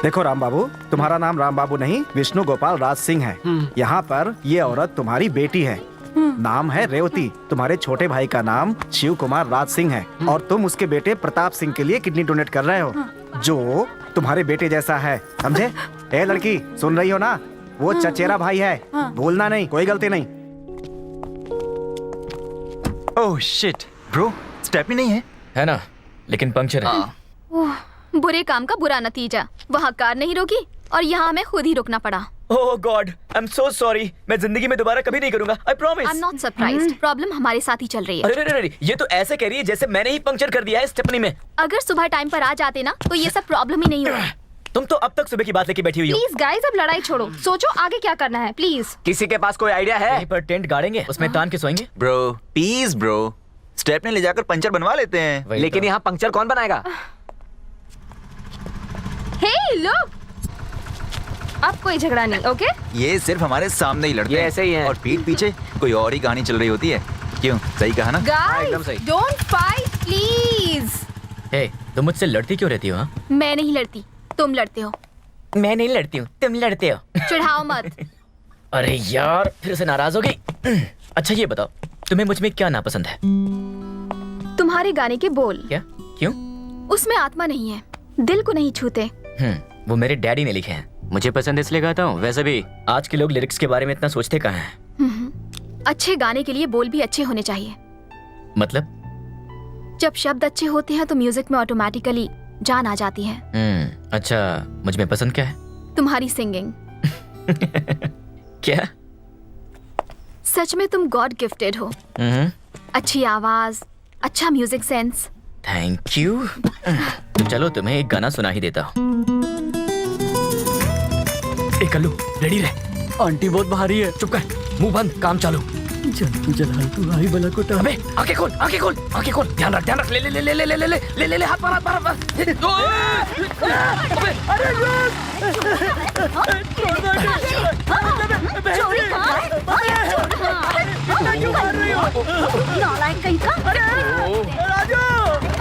देखो राम बाबू, तुम्हारा नाम राम बाबू नहीं, विष्णु गोपाल राज सिंह है। यहाँ पर ये औरत तुम्हारी बेटी है, नाम है रेवती। तुम्हारे छोटे भाई का नाम शिव कुमार राज सिंह है और तुम उसके बेटे प्रताप सिंह के लिए किडनी डोनेट कर रहे हो, जो तुम्हारे बेटे जैसा है, समझे? ए लड़की, सुन रही हो ना? वो चचेरा भाई है, भूलना नहीं, कोई गलती नहीं। ओह शिट ब्रो, स्टेपनी नहीं है? है ना, लेकिन पंक्चर है। ओह, बुरे काम का बुरा नतीजा। वहाँ कार नहीं रोकी और यहाँ हमें खुद ही रुकना पड़ा। Oh god, I am so sorry. मैं जिंदगी में दोबारा कभी नहीं करूंगा, I promise. I am not surprised. Problem हमारे साथ ही चल रही है। अरे अरे अरे, ये तो ऐसे कह रही है जैसे मैंने ही पंक्चर कर दिया है स्टेपनी में। अगर सुबह टाइम पर आ जाते ना तो ये सब प्रॉब्लम ही नहीं हुआ। तुम तो अब तक सुबह की बात लेके बैठी हुई हो। प्लीज गाइस, अब लड़ाई छोड़ो, सोचो आगे क्या करना है प्लीज। किसी के पास कोई आइडिया है? यहीं पर टेंट गाड़ेंगे, उसमें तान के सोएंगे। ब्रो प्लीज ब्रो, स्टेपनी ले जाकर पंचर बनवा लेते हैं। लेकिन यहाँ पंक्चर कौन बनाएगा? हे लुक, अब कोई झगड़ा नहीं, ओके? ये सिर्फ हमारे सामने ही लड़ते ये ऐसे ही हैं। और पीठ पीछे कोई और ही कहानी चल रही होती है। क्यों, सही कहा ना? Guys, don't fight please. Hey, तुम मुझसे लड़ती क्यों रहती हो? हाँ? मैं नहीं लड़ती, तुम लड़ते हो। मैं नहीं लड़ती हूँ, तुम लड़ते हो। चिढ़ाओ मत। अरे यार, फिर से नाराज हो गई। अच्छा ये बताओ, तुम्हें मुझ में क्या नापसंद है? तुम्हारे गाने के बोल। क्या? क्यों? उसमें आत्मा नहीं है, दिल को नहीं छूते। वो मेरे डैडी ने लिखे हैं। मुझे पसंद इसलिए गाता हूँ। वैसे भी आज के लोग लिरिक्स के बारे में इतना सोचते कहाँ हैं। अच्छे गाने के लिए बोल भी अच्छे होने चाहिए। मतलब? जब शब्द अच्छे होते हैं तो म्यूजिक में ऑटोमेटिकली जान आ जाती है। अच्छा, मुझ में पसंद क्या है? तुम्हारी सिंगिंग। क्या? सच में तुम गॉड गिफ्टेड हो। अच्छी आवाज, अच्छा म्यूजिक सेंस। Thank you. तो चलो तुम्हें एक गाना सुना ही देता हूँ। कल्लू, रेडी रहे। आंटी बहुत भारी है। चुप कर, मुंह बंद, काम चालू। जलाल तू आई बला को। अबे आंखें खोल, आंखें खोल, आंखें खोल। ध्यान रख, ध्यान रख। ले ले ले ले ले ले ले ले ले ले, हाथ मार, हाथ मार, हाथ मार। अबे अरे चोरी नालायक कहीं का। राजू,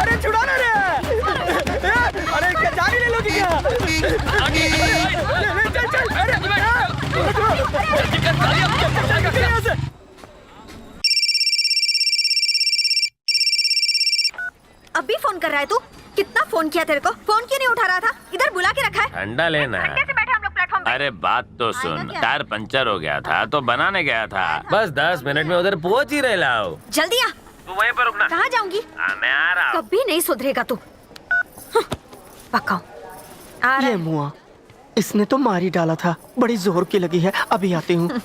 अरे छुड़ाना रे। अरे क्या जान ही नहीं लोगी क्या? आगे चल चल। अरे अभी फोन कर रहा है तू? कितना फोन किया तेरे को? फोन क्यों नहीं उठा रहा था? इधर बुला के रखा है। ठंडा लेना है। घंटे से बैठे हम लोग प्लेटफॉर्म अरे बात तो सुन, टायर पंचर हो गया था तो बनाने गया था। बस 10 मिनट में उधर पहुंच ही रहे लाओ। जल्दी आ। तू वहीं पर रुकना। कहाँ जाऊंगी? मैं आ रहा हूँ। कभी नहीं सुधरेगा तू। पक्का ये मुआ, इसने तो मार ही डाला था। बड़ी जोर की लगी है, अभी आती हूँ।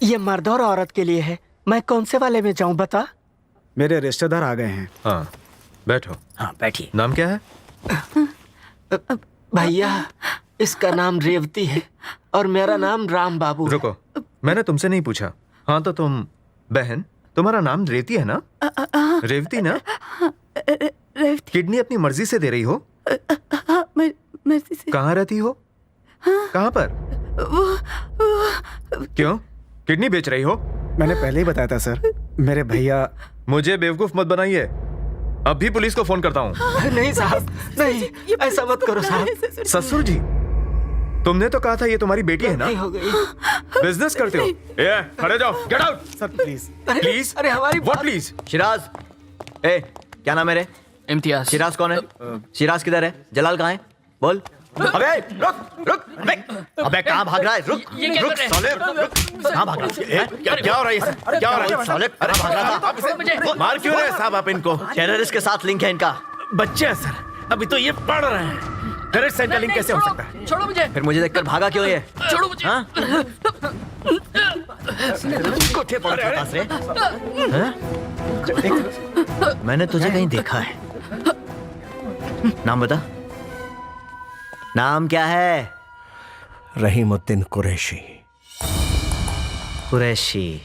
ये मर्द और औरत के लिए है। मैं कौन से वाले में जाऊं बता? मेरे रिश्तेदार आ गए हैं। हाँ बैठो। हाँ बैठिए। नाम क्या है? भैया, इसका नाम रेवती है और मेरा नाम राम बाबू। रुको, मैंने तुमसे नहीं पूछा। हाँ तो तुम बहन, तुम्हारा नाम रेवती है ना? रेवती ना? रेवती। किडनी अपनी मर्जी से दे रही हो? मर्जी से। कहाँ रहती हो? कहाँ पर? क्यों, किडनी बेच रही हो? मैंने पहले ही बताया था सर। मेरे भैया। मुझे बेवकूफ मत बनाइए, अभी पुलिस को फोन करता हूँ। नहीं साहब, नहीं, ऐसा मत करो साहब। ससुर जी, तुमने तो कहा था ये तुम्हारी बेटी है ना? हो गई। बिजनेस करते हो? ए, खड़े जाओ, get out. Sir please. Please? अरे हमारी व्हाट प्लीज? शिराज, ए क्या नाम है रे? इम्तियाज। शिराज कौन है? शिराज किधर है? जलाल कहाँ है? बोल। अबे रुक रुक, अबे कहाँ भाग रहा है? रुक रुक साले, रुक। कहाँ भाग रहा है? क्या हो रहा है? क्या हो रहा है? साले कहाँ भाग रहा था? मार क्यों रहे साहब आप इनको? टेररिस्ट के साथ लिंक है इनका। बच्चे हैं सर, अभी तो ये पढ़ रहे हैं। टेररिस्ट से इनका लिंक कैसे हो सकता है? छोड़ो मुझे। फिर मुझे देखकर भागा क्यों ये? छोड़ो मुझे। हाँ? कोठे पर था रे? हाँ? मैंने तुझे कहीं देखा है। नाम बता। नाम क्या है? रहीमुद्दीन कुरैशी। कुरैशी।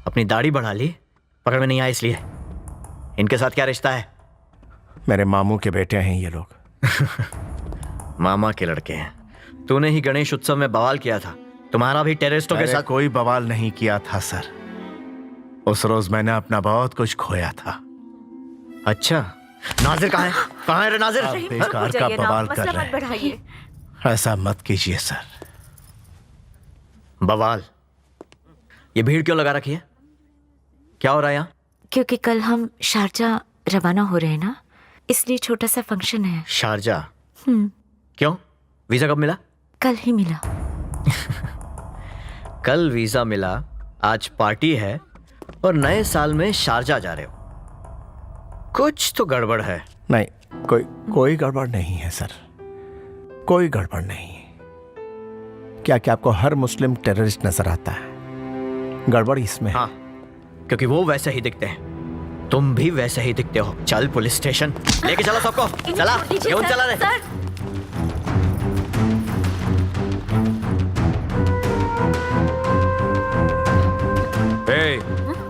अपनी दाढ़ी बढ़ा ली? पकड़ में नहीं आया इसलिए? इनके साथ क्या रिश्ता है? मेरे मामू के बेटे हैं ये लोग। मामा के लड़के हैं। तूने ही गणेश उत्सव में बवाल किया था। तुम्हारा भी टेररिस्टों के साथ? कोई बवाल नहीं किया था सर। उस रोज मैंने अपना बहुत कुछ खोया था। अच्छा, नाजिर कहाँ है? कहाँ है रे नाजिर? आप बेकार का बवाल कर रहे हैं। ऐसा मत कीजिए सर। बवाल? ये भीड़ क्यों लगा रखी है? क्या हो रहा है यहाँ? क्योंकि कल हम शारजा रवाना हो रहे हैं ना, इसलिए छोटा सा फंक्शन है। शारजा? क्यों? वीजा कब मिला? कल ही मिला। कल वीजा मिला, आज पार्टी है और नए साल में शारजा जा रहे हो। कुछ तो गड़बड़ है। नहीं, कोई गड़बड़ नहीं है सर, कोई गड़बड़ नहीं। क्या आपको हर मुस्लिम टेररिस्ट नजर आता है? गड़बड़ इसमें। हाँ, क्योंकि वो वैसे ही दिखते हैं, तुम भी वैसे ही दिखते हो। चल पुलिस स्टेशन लेके चलो सबको। चला क्यों चला रे?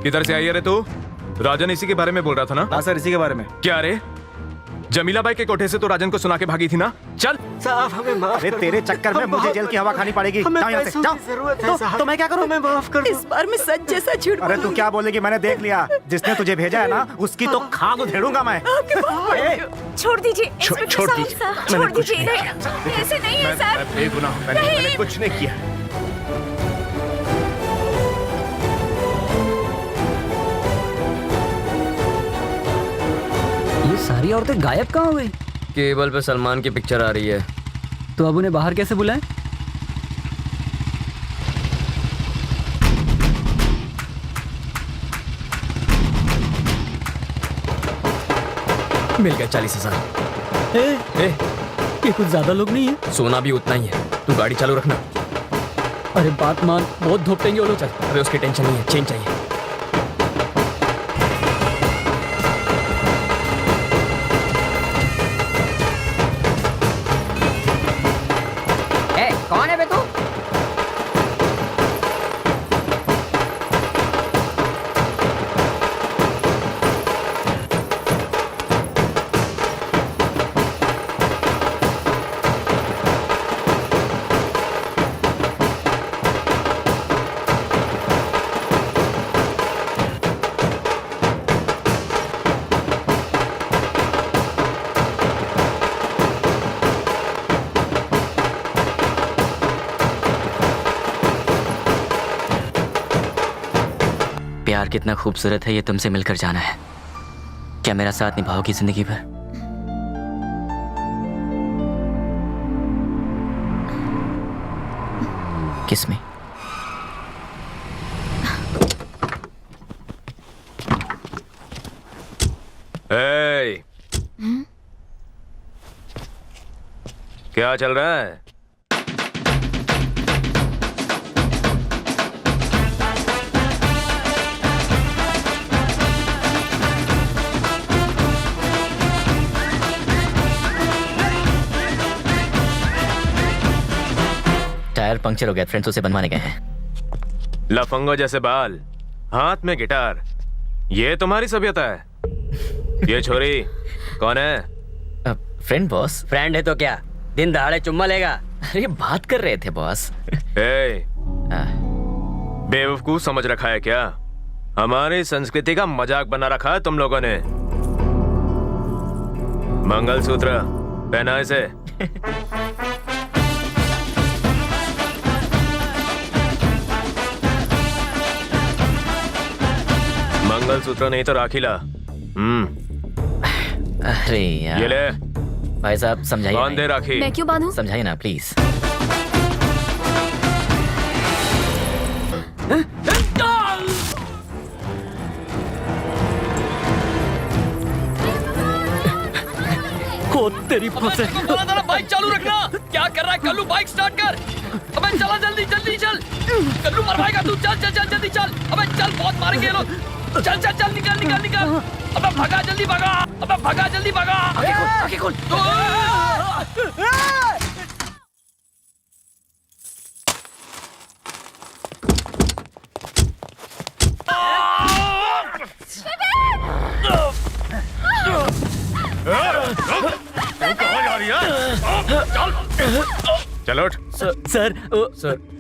किधर से आई है रे तू? राजन इसी के बारे में बोल रहा था ना? हाँ सर, इसी के बारे में। क्या रे, जमीला बाई के कोठे से तो राजन को सुना के भागी थी ना? चल साहब हमें माफ अरे तेरे चक्कर में मुझे जेल की हवा खानी पड़ेगी। हमें जाओ यहाँ से, पैसों जाओ। की जरूरत है साहब। तो मैं क्या करूं? हमें माफ कर दो। इस बार मैं सच जैसा झूठ। अरे तू क्या बोलेगी? मैंने देख लिया। जिसने तुझे भेजा है ना, उसकी तो खाक उधेड़ूंगा मैं। छोड़ दीजिए छोड़ दीजिए। छोड़ दीजिए। ऐसे नहीं है सर। बेगुनाह हूं, मैंने कुछ नहीं किया। ये सारी औरतें गायब कहाँ हो गई? केबल पे सलमान की पिक्चर आ रही है। तो अब उन्हें बाहर कैसे बुलाएं? मिल गया 40,000। ये कुछ ज्यादा लोग नहीं है। सोना भी उतना ही है। तू गाड़ी चालू रखना। अरे बात मान, बहुत धोपेंगे वो लोग। चल, अबे उसकी टेंशन नहीं है, चेंज चाहिए। कौन है बे तू? कितना खूबसूरत है ये तुमसे मिलकर जाना है। क्या मेरा साथ निभाओगी जिंदगी भर? किस में? Hey! क्या चल रहा है? टायर पंक्चर हो गया, फ्रेंड्स उसे बनवाने गए हैं। लफंगो जैसे बाल, हाथ में गिटार, ये तुम्हारी सभ्यता है? ये छोरी कौन है? Friend boss. फ्रेंड है तो क्या, दिन दहाड़े चुम्मा लेगा? अरे बात कर रहे थे बॉस। बेवकूफ समझ रखा है क्या? हमारी संस्कृति का मजाक बना रखा है तुम लोगों ने। मंगलसूत्र पहना इसे। मंगलसूत्र नहीं तो राखी ला। अरे यार, ये ले भाई साहब समझाइए। बांध दे राखी। मैं क्यों बांधूं? समझाइए ना प्लीज। को तेरी फंसे। बाइक चालू रखना। क्या कर रहा है कल्लू? बाइक स्टार्ट कर। अबे चला जल्दी जल्दी चल। कल्लू मरवाएगा तू। चल चल चल जल्दी चल। अबे चल, बहुत मारेंगे ये लोग। चल चल चल, निकल निकल निकल। अबे भगा जल्दी भगा। अबे भगा जल्दी भगा। आगे खोल। कहाँ जा रही है? चलो उठ। सर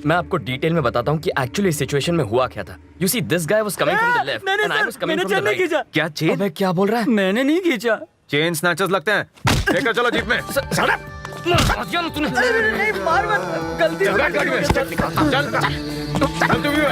मैं आपको डिटेल में बताता हूँ कि एक्चुअली सिचुएशन में हुआ क्या था। You see this guy was coming from the left and I was coming from the right. क्या चेन? अबे क्या बोल रहा है? मैंने नहीं खींचा। चेन स्नैचर्स लगते हैं। लेकर चलो जीप में। नहीं मार मत, गलती से गाड़ी में। चल तू भी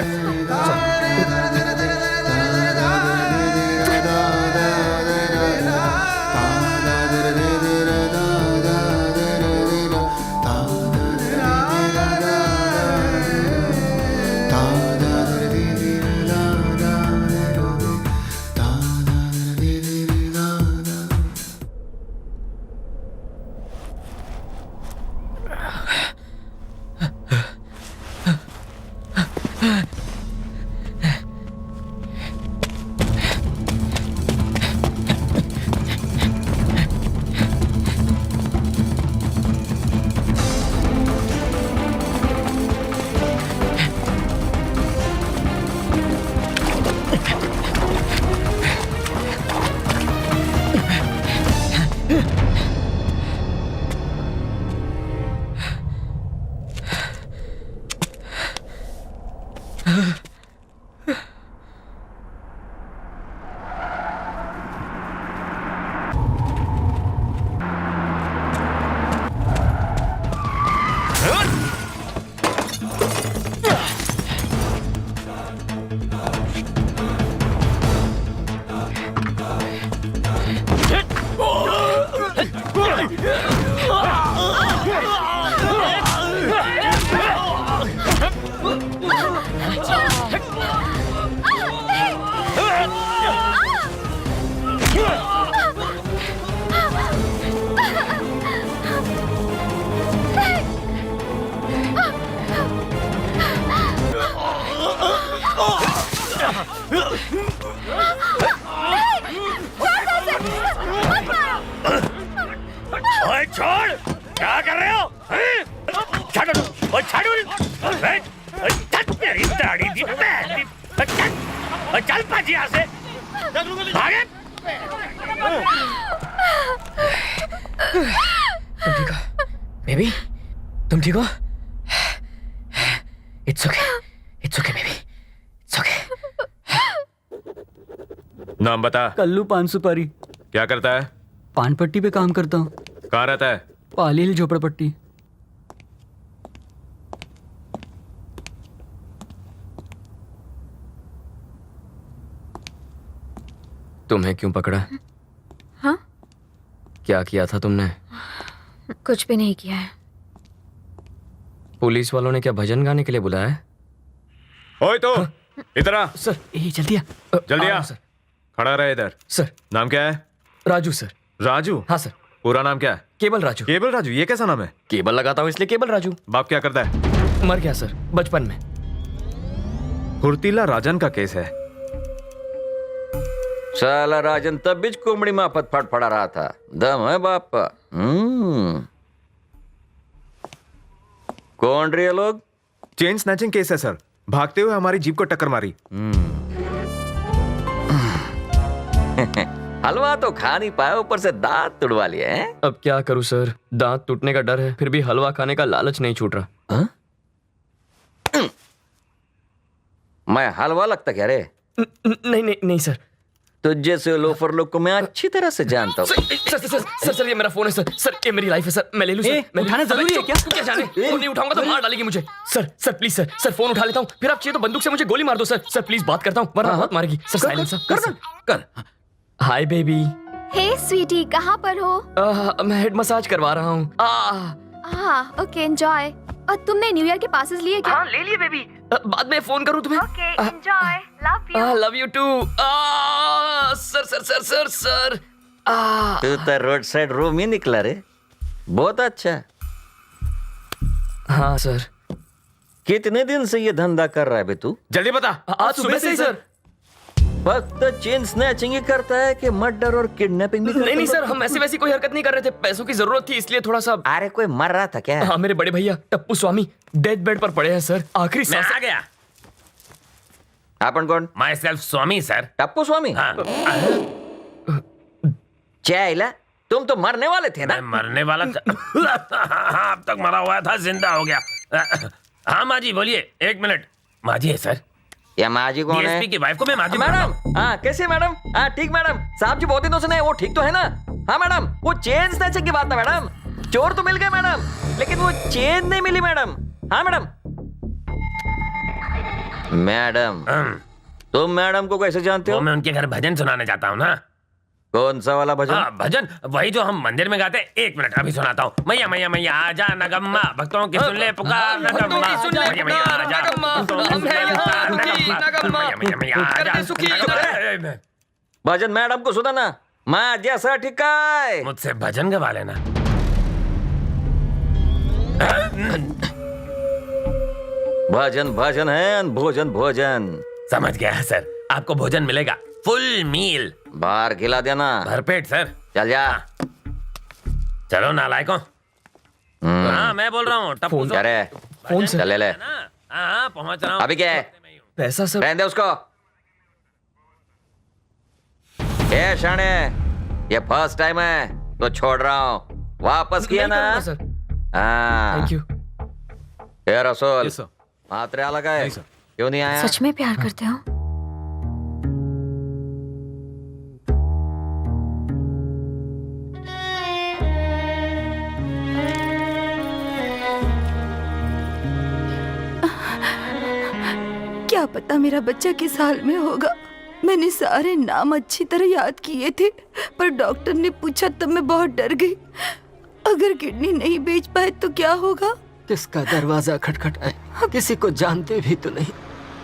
ओए छोड़, क्या कर रहे हो? छोड़ो, ओए छोड़ो, तेरी दाढ़ी दी मैं, चल पाजी यहाँ से, भागे। तुम ठीक हो बेबी? तुम ठीक हो? It's okay baby, it's okay. नाम बता। कल्लू पान सुपारी। क्या करता है? पान पट्टी पे काम करता हूँ। कहाँ रहता है? पाली हिल झोपड़पट्टी। तुम्हें क्यों पकड़ा? हाँ? क्या किया था तुमने? कुछ भी नहीं किया है। पुलिस वालों ने क्या भजन गाने के लिए बुलाया है? ओए तो इधर आ। सर जल्दी आ। जल्दी आ। सर। खड़ा रहे इधर। सर। नाम क्या है? राजू सर। राजू? हाँ सर। पूरा नाम क्या है? केबल राजू। केबल राजू, ये कैसा नाम है? केबल लगाता हूँ इसलिए केबल राजू। बाप क्या करता है? मर गया सर बचपन में। फुर्तीला राजन का केस है। साला राजन तब बीच कुमड़ी माफत फड़फड़ा रहा था। दम है बाप का। कौन रहे लोग? चेन स्नैचिंग केस है सर। भागते हुए हमारी जीप को टक्कर मारी। हलवा तो खा नहीं पाया, ऊपर से दांत तुड़वा लिए हैं। अब क्या करूं सर, दांत टूटने का डर है, फिर भी हलवा खाने का लालच नहीं छूट रहा। मैं हलवा लगता क्या रे? नहीं नहीं नहीं सर। तो जैसे लोफर लोग को मैं अच्छी तरह से जानता हूँ। सर ये मेरा फोन है सर। सर ये मेरी लाइफ है सर, मैं ले लूं सर। मैं उठाना जरूरी है क्या? क्या जाने, फोन नहीं उठाऊंगा तो मार डालेगी मुझे। सर प्लीज सर फोन उठा लेता हूँ, फिर आप चाहिए तो बंदूक से मुझे गोली मार दो सर प्लीज बात करता हूँ वरना बहुत मारेगी सर। साइलेंस कर। Hi baby. हे स्वीटी, कहाँ पर हो? मैं हेड मसाज करवा रहा हूँ। हाँ ओके एंजॉय। और तुमने न्यू ईयर के पासेस लिए क्या? हाँ ले लिए बेबी। बाद में फोन करूँ तुम्हें? Okay enjoy, love you. Love you too. Sir तू तो रोड साइड रूम ही निकला रे। बहुत अच्छा। हाँ सर। कितने दिन से ये धंधा कर रहा है बे तू? जल्दी बता। आज सुबह से ही सर। फक्त चेन स्नैचिंग ही करता है कि मर्डर और किडनैपिंग भी करता है? नहीं सर, हम ऐसी वैसी कोई हरकत नहीं कर रहे थे, पैसों की जरूरत थी इसलिए थोड़ा सा। अरे कोई मर रहा था क्या? हाँ मेरे बड़े भैया टप्पू स्वामी डेथ बेड पर पड़े हैं सर, आखिरी मैं सांस। आ गया। अपन कौन? Myself Swami sir. Tappu Swami? हाँ। चैला, तुम तो मरने वाले थे ना? मैं मरने वाला था। अब तक मरा हुआ था, जिंदा हो गया। हाँ माजी बोलिए। एक मिनट। माजी है सर। या माजी कौन है? डीएसपी की वाइफ को मैं माजी मैडम। हाँ कैसे मैडम? हाँ ठीक मैडम। साहब जी बहुत दिनों से नहीं, वो ठीक तो है ना? हाँ मैडम, वो चेन स्नैचिंग की बात था मैडम। चोर तो मिल गए मैडम, लेकिन वो चेन नहीं मिली मैडम। हाँ मैडम। मैडम तुम मैडम को कैसे जानते हो? मैं उनके घर भजन सुनाने जाता हूँ ना। कौन सा वाला भजन? हाँ भजन वही जो हम मंदिर में गाते हैं। एक मिनट अभी सुनाता हूँ। मैया मैया मैया आजा नगम्मा, भक्तों की सुन ले पुकार नगम्मा। मैया मैया आजा, भक्तों की सुन ले पुकार नगम्मा। मैया मैया मैया आजा। भजन मैडम को सुनाना। माँ जैसा ठिकाए। मुझसे भजन गवा लेना। भजन भजन है, भोजन भोजन। समझ गया सर, आपको भोजन मिलेगा, फुल मील। बाहर खिला देना। भरपेट सर। चल जा। चलो नालायकों। हाँ मैं बोल रहा हूँ। फोन कर रहे? फोन से चल ले ले। हाँ पहुँच रहा हूँ। अभी क्या है? पैसा सर। रहने दे उसको। ए शाने, ये फर्स्ट टाइम है तो छोड़ रहा हूँ। वापस किया ना? हाँ। Thank you. ए रसूल, मात्रे अलग है, क्यों नहीं आया? सच में प्यार करते हो? क्या पता मेरा बच्चा किस हाल में होगा। मैंने सारे नाम अच्छी तरह याद किए थे, पर डॉक्टर ने पूछा तब मैं बहुत डर गई। अगर किडनी नहीं बेच पाए तो क्या होगा? किसका दरवाजा खटखटाए? किसी को जानते भी तो नहीं।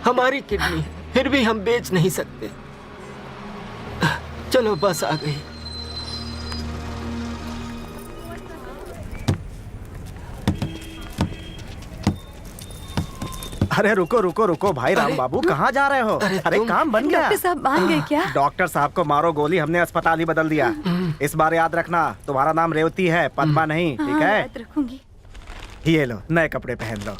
हमारी किडनी है, फिर भी हम बेच नहीं सकते। चलो बस आ गई। अरे रुको रुको रुको भाई राम बाबू, कहाँ जा रहे हो? अरे काम बन गया। डॉक्टर साहब मान गए क्या? डॉक्टर साहब को मारो गोली, हमने अस्पताल ही बदल दिया। इस बार याद रखना, तुम्हारा नाम रेवती है, पद्मा नहीं, ठीक है? याद रखूंगी। ये लो नए कपड़े पहन लो।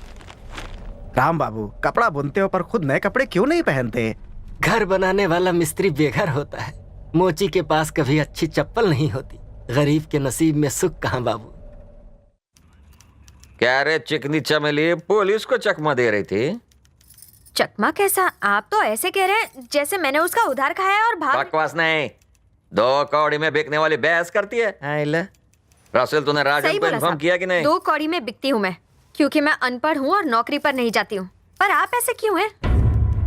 राम बाबू कपड़ा बुनते हो पर खुद नए कपड़े क्यों नहीं पहनते? घर बनाने वाला मिस्त्री बेघर होता है। मोची के पास कभी अच्छी चप्पल नहीं होती। गरीब के नसीब में सुख कहाँ बाबू। क्या रे चिकनी चमेली, पुलिस को चकमा दे रही थी? चकमा कैसा? आप तो ऐसे कह रहे हैं जैसे मैंने उसका उधार खाया और भाग। बकवास नहीं, 2 कौड़ी में बिकने वाली बहस करती है। रसूल तूने राजन को इन्फॉर्म किया कि नहीं? 2 कौड़ी में बिकती हूँ मैं, क्योंकि मैं अनपढ़ हूँ और नौकरी पर नहीं जाती हूँ। पर आप ऐसे क्यों हैं?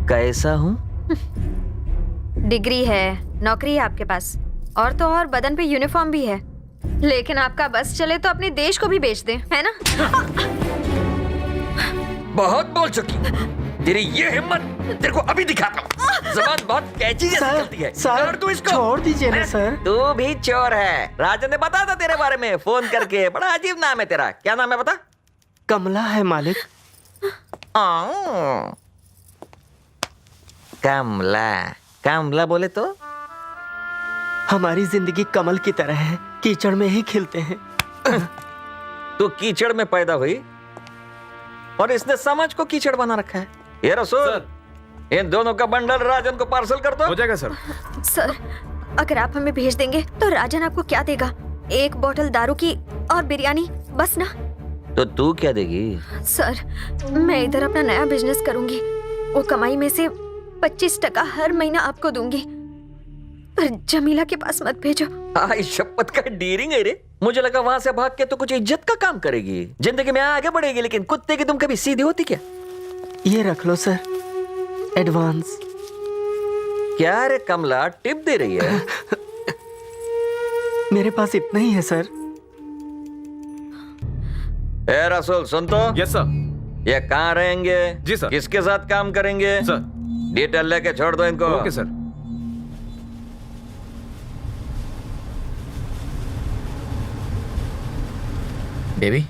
कैसा हूँ? डिग्री है, नौकरी है आपके पास, और तो और बदन पे यूनिफॉर्म भी है, लेकिन आपका बस चले तो अपने देश को भी बेच दे, है ना? बहुत बोल चुकी। तेरी ये हिम्मत तेरे को अभी दिखाता हूँ। जबान बहुत कैची जैसी चलती है। सर, तू इसको छोड़ दीजिए ना सर। तू भी चोर है। राजन ने बताया था तेरे बारे में फोन करके। बड़ा अजीब नाम है तेरा। क्या नाम है बता? कमला है मालिक। कमला। कमला बोले तो हमारी जिंदगी कमल की तरह है, कीचड़ में ही खिलते हैं। तू कीचड़ में पैदा हुई और इसने समाज को कीचड़ बना रखा है। ये रसूल, इन दोनों का बंडल राजन को पार्सल कर दो। हो जाएगा सर। सर, अगर आप हमें भेज देंगे तो राजन आपको क्या देगा? एक बोतल दारू की और बिरयानी, बस ना? तो तू क्या देगी? सर, मैं इधर अपना नया बिजनेस करूंगी। वो कमाई में से 25% हर महीना आपको दूंगी, पर जमीला के पास मत भेजो। आई शपथ का डीरिंग है रे। मुझे लगा वहां से भाग के तो कुछ इज्जत का काम करेगी, जिंदगी में आगे बढ़ेगी, लेकिन कुत्ते की तुम कभी सीधी होती क्या? ये रख लो सर, एडवांस। क्या रे कमला, टिप दे रही है? मेरे पास इतना ही है सर। ए रसूल, सुन तो। Yes sir. ये कहाँ रहेंगे? जी सर। किसके साथ काम करेंगे? सर। डिटेल लेके छोड़ दो इनको। Okay sir. बेबी,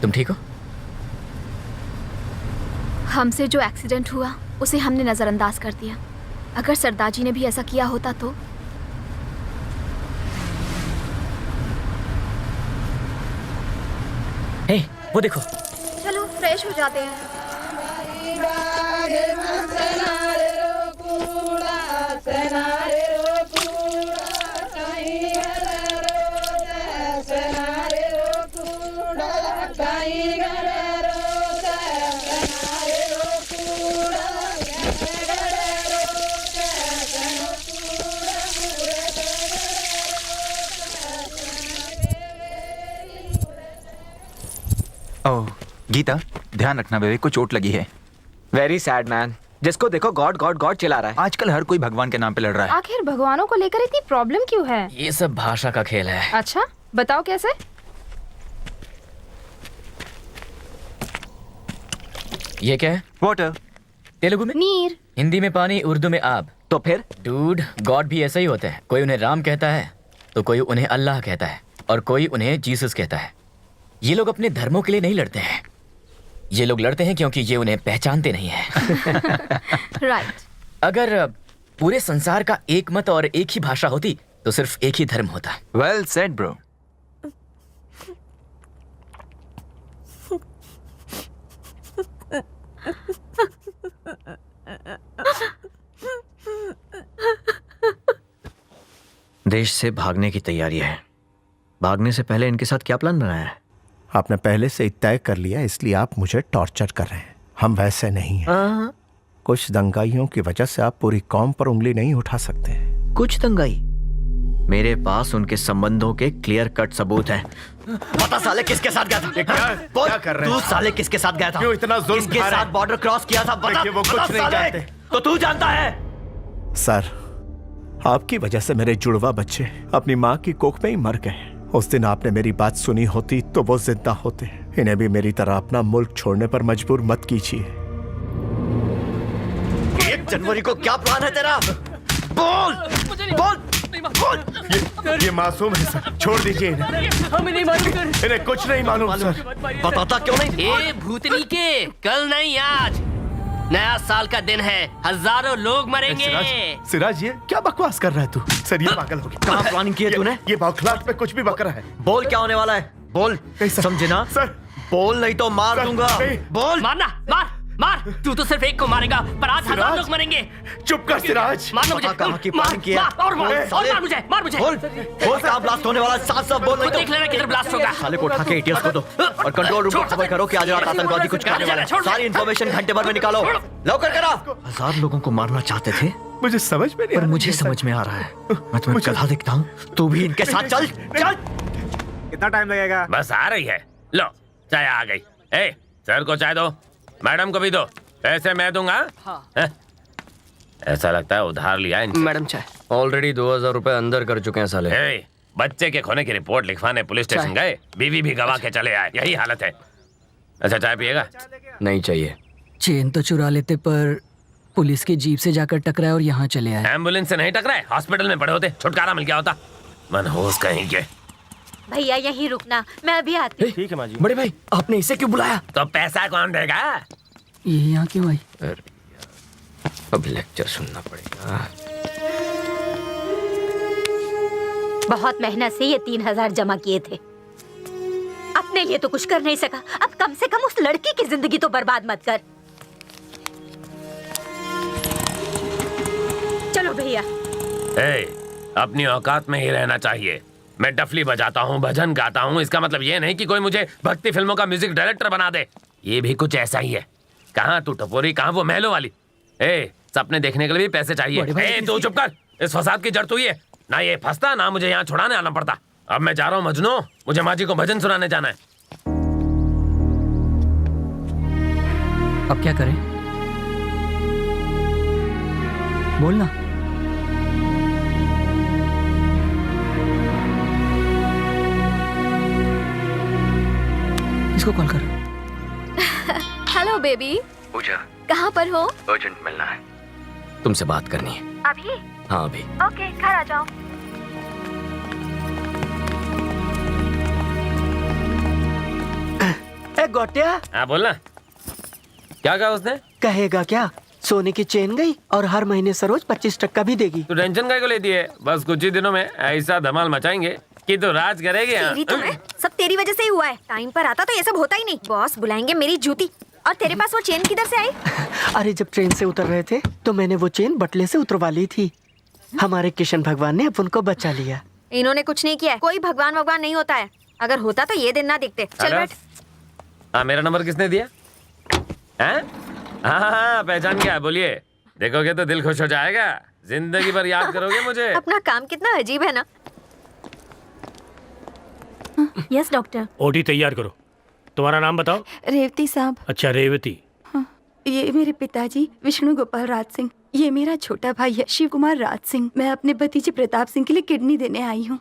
तुम ठीक हो? हमसे जो एक्सीडेंट हुआ उसे हमने नजरअंदाज कर दिया। अगर सरदार ने भी ऐसा किया होता तो? हे, वो देखो। चलो फ्रेश हो जाते हैं। ओह गीता, ध्यान रखना बेबी को चोट लगी है। Very sad man. जिसको देखो गॉड गॉड गॉड चिल्ला रहा है। आजकल हर कोई भगवान के नाम पे लड़ रहा है। आखिर भगवानों को लेकर इतनी प्रॉब्लम क्यों है? ये सब भाषा का खेल है। अच्छा, बताओ कैसे? ये क्या है? वाटर। तेलुगु में नीर, हिंदी में पानी, उर्दू में आब। तो फिर डूड, गॉड भी ऐसा ही होते हैं। कोई उन्हें राम कहता है तो कोई उन्हें अल्लाह कहता है और कोई उन्हें जीसस कहता है। ये लोग अपने धर्मों के लिए नहीं लड़ते हैं, ये लोग लड़ते हैं क्योंकि ये उन्हें पहचानते नहीं हैं। राइट। अगर पूरे संसार का एक मत और एक ही भाषा होती तो सिर्फ एक ही धर्म होता। Well said bro. देश से भागने की तैयारी है। भागने से पहले इनके साथ क्या प्लान बनाया है? आपने पहले से ही तय कर लिया, इसलिए आप मुझे टॉर्चर कर रहे हैं। हम वैसे नहीं हैं। कुछ दंगाइयों की वजह से आप पूरी कौम पर उंगली नहीं उठा सकते। कुछ दंगाई? मेरे पास उनके संबंधों के क्लियर कट सबूत हैं। पता साले किसके साथ गया था? क्या कर रहे हैं? तू साले किसके साथ गया था? क्यों इतना जुल्म किसके खा रहे साथ हैं? बॉर्डर क्रॉस किया था? बता, देखिए, वो कुछ बता नहीं साले। जानते। तो तू जानता है? सर, आपकी वजह से मेरे जुड़वा बच्चे अपनी माँ की कोख में ही मर गए। उस दिन आपने मेरी बात सुनी होती तो वो जिंदा होते। इन्हें भी मेरी तरह अपना मुल्क छोड़ने पर मजबूर मत कीजिए। 1 जनवरी को क्या प्लान है तेरा? बोल बोल बोल। ये मासूम है सर, छोड़ दीजिए इन्हें। हमें नहीं मालूम सर। इन्हें कुछ नहीं मालूम सर। बताता क्यों नहीं? ए भूतनी के, कल नहीं आज नया साल का दिन है, हजारों लोग मरेंगे। सिराज, ये क्या बकवास कर रहा है तू? सर, ये पागल हो गया। कहाँ प्लानिंग की है तूने? ये बौखलाहट पे कुछ भी बक रहा है। बोल क्या होने वाला है? बोल, समझे ना? सर, बोल नहीं तो मार दूंगा। बोल। मारना, मार मार। तू तो सिर्फ एक को मारेगा, पर आज 1000 लोग मरेंगे। चुप कर सिराज। मारना मुझे। कहाँ की प्लानिंग की है? और मार मुझे, मार मुझे। बोल बोल, कहाँ ब्लास्ट होने वाला है? साफ बोल नहीं तो देख लेना किधर ब्लास्ट होगा। साले को उठा के एटीएस को दो और कंट्रोल रूम को खबर करो कि आज रात आतंकवादी कुछ करने वाले हैं। सारी इन्फॉर्मेशन घंटे भर में निकालो। लवकर करा। 1000 लोगों को मारना चाहते थे। मुझे समझ में नहीं आ पर रहा। मुझे समझ में आ रहा है। मैं तुम्हें गधा दिखता हूँ, तू भी इनके साथ चल चल। कितना टाइम लगेगा? बस आ रही है। लो, चाय आ गई। ए, सर को चाय दो, मैडम को भी दो। पैसे मैं दूंगा। ऐसा लगता है उधार लिया है इनसे। मैडम चाय। ऑलरेडी 2000 रुपए अंदर कर चुके हैं साले। ए, बच्चे के खोने की रिपोर्ट लिखवाने पुलिस स्टेशन गए, बीवी भी गवा के चले आए, यही हालत है। अच्छा चाय पिएगा? नहीं चाहिए। चेन तो चुरा लेते पर पुलिस की जीप से जाकर टकराए और यहाँ चले आए। एम्बुलेंस से नहीं टकराए, हॉस्पिटल में पड़े होते, छुटकारा मिल गया होता। मनहूस कहीं के। भैया यहीं रुकना, मैं अभी आती हूँ। ठीक है माँ जी। बड़े भाई आपने इसे क्यों बुलाया? तो पैसा कौन देगा? ये यहाँ क्यों आई? अब लेक्चर सुनना पड़ेगा। बहुत मेहनत से ये 3000 जमा किए थे। अपने लिए तो कुछ कर नहीं सका, अब कम से कम उस लड़की की जिंदगी तो बर्बाद मत कर। चलो भैया। अपनी औकात में ही रहना चाहिए। मैं डफली बजाता हूँ, भजन गाता हूँ, इसका मतलब ये नहीं कि कोई मुझे भक्ति फिल्मों का म्यूजिक डायरेक्टर बना दे। ये भी कुछ ऐसा ही है। कहाँ तू टपोरी, कहाँ वो महलों वाली। सपने देखने के लिए भी पैसे चाहिए। तू चुप कर, इस फसाद की जड़ तू ही है। ना ये फंसता, ना मुझे यहाँ छुड़ाने आना पड़ता। अब मैं जा रहा हूँ मजनू, मुझे माँ जी को भजन सुनाने जाना है। अब क्या करें? बोलना। इसको कॉल कर। Hello baby. पूजा, कहाँ पर हो? अर्जेंट मिलना है, तुमसे बात करनी है। अभी? हाँ अभी। ओके, घर आ जाओ। ए गोटिया। हाँ बोलना। क्या कहा उसने? कहेगा क्या, सोने की चेन गई और हर महीने सरोज 25% भी देगी। तू टेंशन काय को लेती है? बस कुछ ही दिनों में ऐसा धमाल मचाएंगे कि तू राज करेगी। तेरी तो है, सब तेरी वजह से ही हुआ है। टाइम पर आता तो ये सब होता ही नहीं। बॉस बुलाएंगे मेरी जूती। और तेरे पास वो चेन किधर से आई? अरे जब ट्रेन से उतर रहे थे तो मैंने वो चेन बटले से उतरवा ली थी। हमारे किशन भगवान ने अब उनको बचा लिया। इन्होंने कुछ नहीं किया है। कोई भगवान भगवान नहीं होता है। अगर होता तो ये दिन ना दिखते। चल बैठ। हाँ, मेरा नंबर किसने दिया? हाँ, पहचान गया, बोलिए। देखोगे तो दिल खुश हो जाएगा, जिंदगी भर याद करोगे मुझे। अपना काम कितना अजीब है ना। Yes doctor. ओटी तैयार करो। तुम्हारा नाम बताओ। रेवती साहब। अच्छा रेवती। हाँ, ये मेरे पिताजी विष्णु गोपाल राज सिंह। ये मेरा छोटा भाई है शिव कुमार राज सिंह। मैं अपने भतीजे प्रताप सिंह के लिए किडनी देने आई हूँ।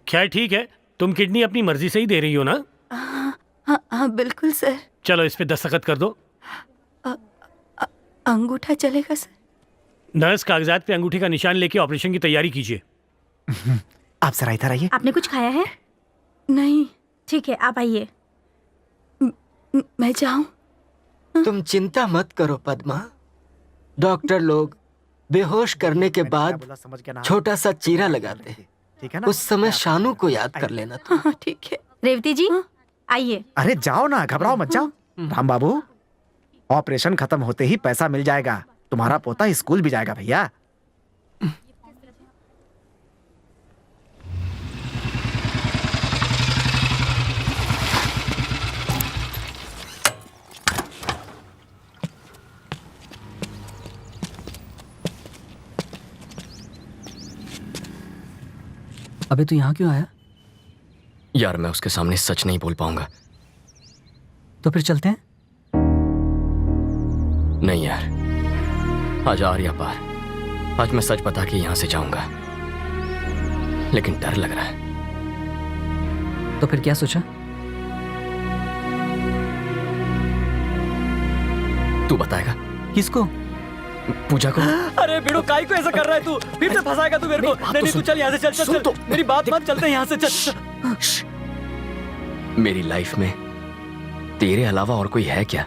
खैर ठीक है, तुम किडनी अपनी मर्जी से ही दे रही हो ना? हाँ बिल्कुल सर। चलो इस पे दस्तखत कर दो। अंगूठा चलेगा सर? नर्स कागजात पे अंगूठे का निशान लेके ऑपरेशन की तैयारी कीजिए। आप जरा इधर आइए। आपने कुछ खाया है? नहीं। ठीक है, आप आइए। मैं जाऊं? तुम चिंता मत करो पद्मा। डॉक्टर लोग बेहोश करने के बाद छोटा सा चीरा लगाते हैं। उस समय शानू को याद कर लेना। हाँ ठीक है। रेवती जी आइए। अरे जाओ ना, घबराओ मत जाओ। राम बाबू, ऑपरेशन खत्म होते ही पैसा मिल जाएगा। तुम्हारा पोता स्कूल भी जाएगा भैया। अबे तू यहाँ क्यों आया? यार मैं उसके सामने सच नहीं बोल पाऊंगा। तो फिर चलते हैं? नहीं यार, आज आर्या पार। आज मैं सच बता के यहां से जाऊंगा, लेकिन डर लग रहा है। तो फिर क्या सोचा? तू बताएगा। किसको? पूजा को। अरे बिड़ू, काई को ऐसा कर रहा है तू? फिर से फंसाएगा तू मेरे को। नहीं तू चल यहाँ से, चल चल चल। मेरी बात मत, चलते हैं यहाँ से, चल। मेरी लाइफ में तेरे अलावा और कोई है क्या?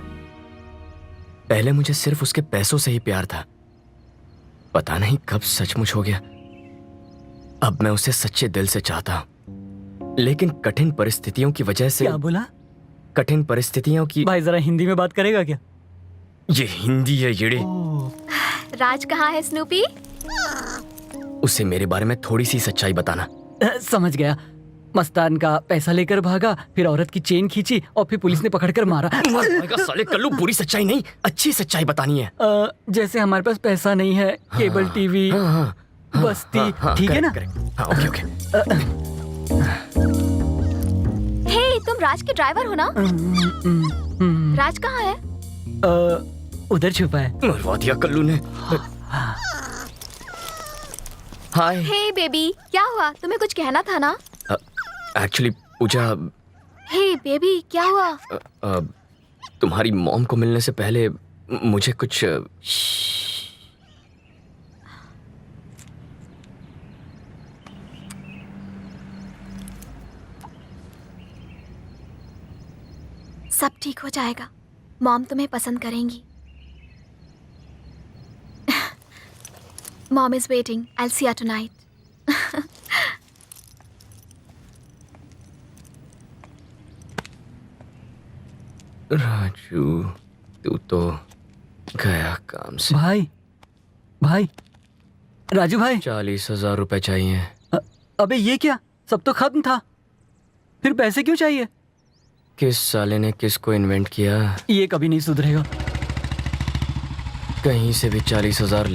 पहले मुझे सिर्फ उसके पैसों से ही प्यार था, पता नहीं कब सचमुच हो गया। अब मैं उसे सच्चे दिल से चाहता हूं, लेकिन कठिन परिस्थितियों की वजह से। क्या बोला? कठिन परिस्थितियों की। भाई जरा हिंदी में बात करेगा क्या? ये हिंदी है येड़े। राज कहाँ है स्नूपी? उसे मेरे बारे में थोड़ी सी सच्चाई बताना। समझ गया। मस्तान का पैसा लेकर भागा, फिर औरत की चेन खींची और फिर पुलिस ने पकड़कर मारा। साले कल्लू, बुरी सच्चाई नहीं, अच्छी सच्चाई बतानी है। जैसे हमारे पास पैसा नहीं है, केबल टीवी, बस्ती, ठीक है ना? Okay okay. हे, तुम राज के ड्राइवर हो ना? राज कहाँ है? उधर छुपा है। मरवा दिया कल्लू ने। हाय। हे बेबी, क्या हुआ? तुम्हें कुछ कहना था ना? एक्चुअली पूजा, हे बेबी, क्या हुआ? तुम्हारी मॉम को मिलने से पहले मुझे कुछ सब ठीक हो जाएगा। मॉम तुम्हें पसंद करेंगी। Mom is waiting. I will see you tonight. Raju, तू तो गया काम से। भाई राजू भाई, 40,000 रुपए चाहिए। अबे ये क्या? सब तो खत्म था, फिर पैसे क्यों चाहिए? किस साले ने किसको इन्वेंट किया? ये कभी नहीं सुधरेगा। कहीं से भी 40,000।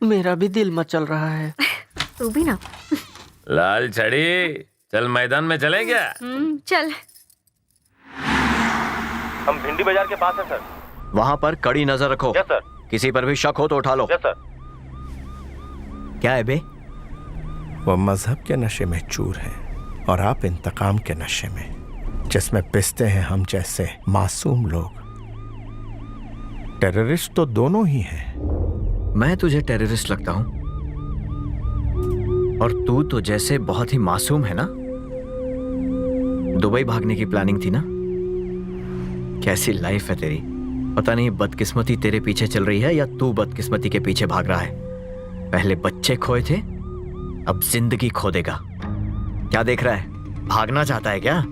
मेरा भी दिल मचल रहा है। तू भी ना। लाल छड़ी, चल मैदान में चलें क्या? चल। हम भिंडी बाजार के पास है सर। वहाँ पर कड़ी नजर रखो। Yes sir. किसी पर भी शक हो तो उठा लो। Yes sir. क्या है बे? वो मजहब के नशे में चूर है और आप इंतकाम के नशे में, जिसमें पिसते हैं हम जैसे मासूम लोग। टेररिस्ट तो दोनों ही हैं। मैं तुझे टेररिस्ट लगता हूं और तू तो जैसे बहुत ही मासूम है ना। दुबई भागने की प्लानिंग थी ना। कैसी लाइफ है तेरी। पता नहीं बदकिस्मती तेरे पीछे चल रही है या तू बदकिस्मती के पीछे भाग रहा है। पहले बच्चे खोए थे, अब जिंदगी खो देगा। क्या देख रहा है? भागना चाहता है क्या?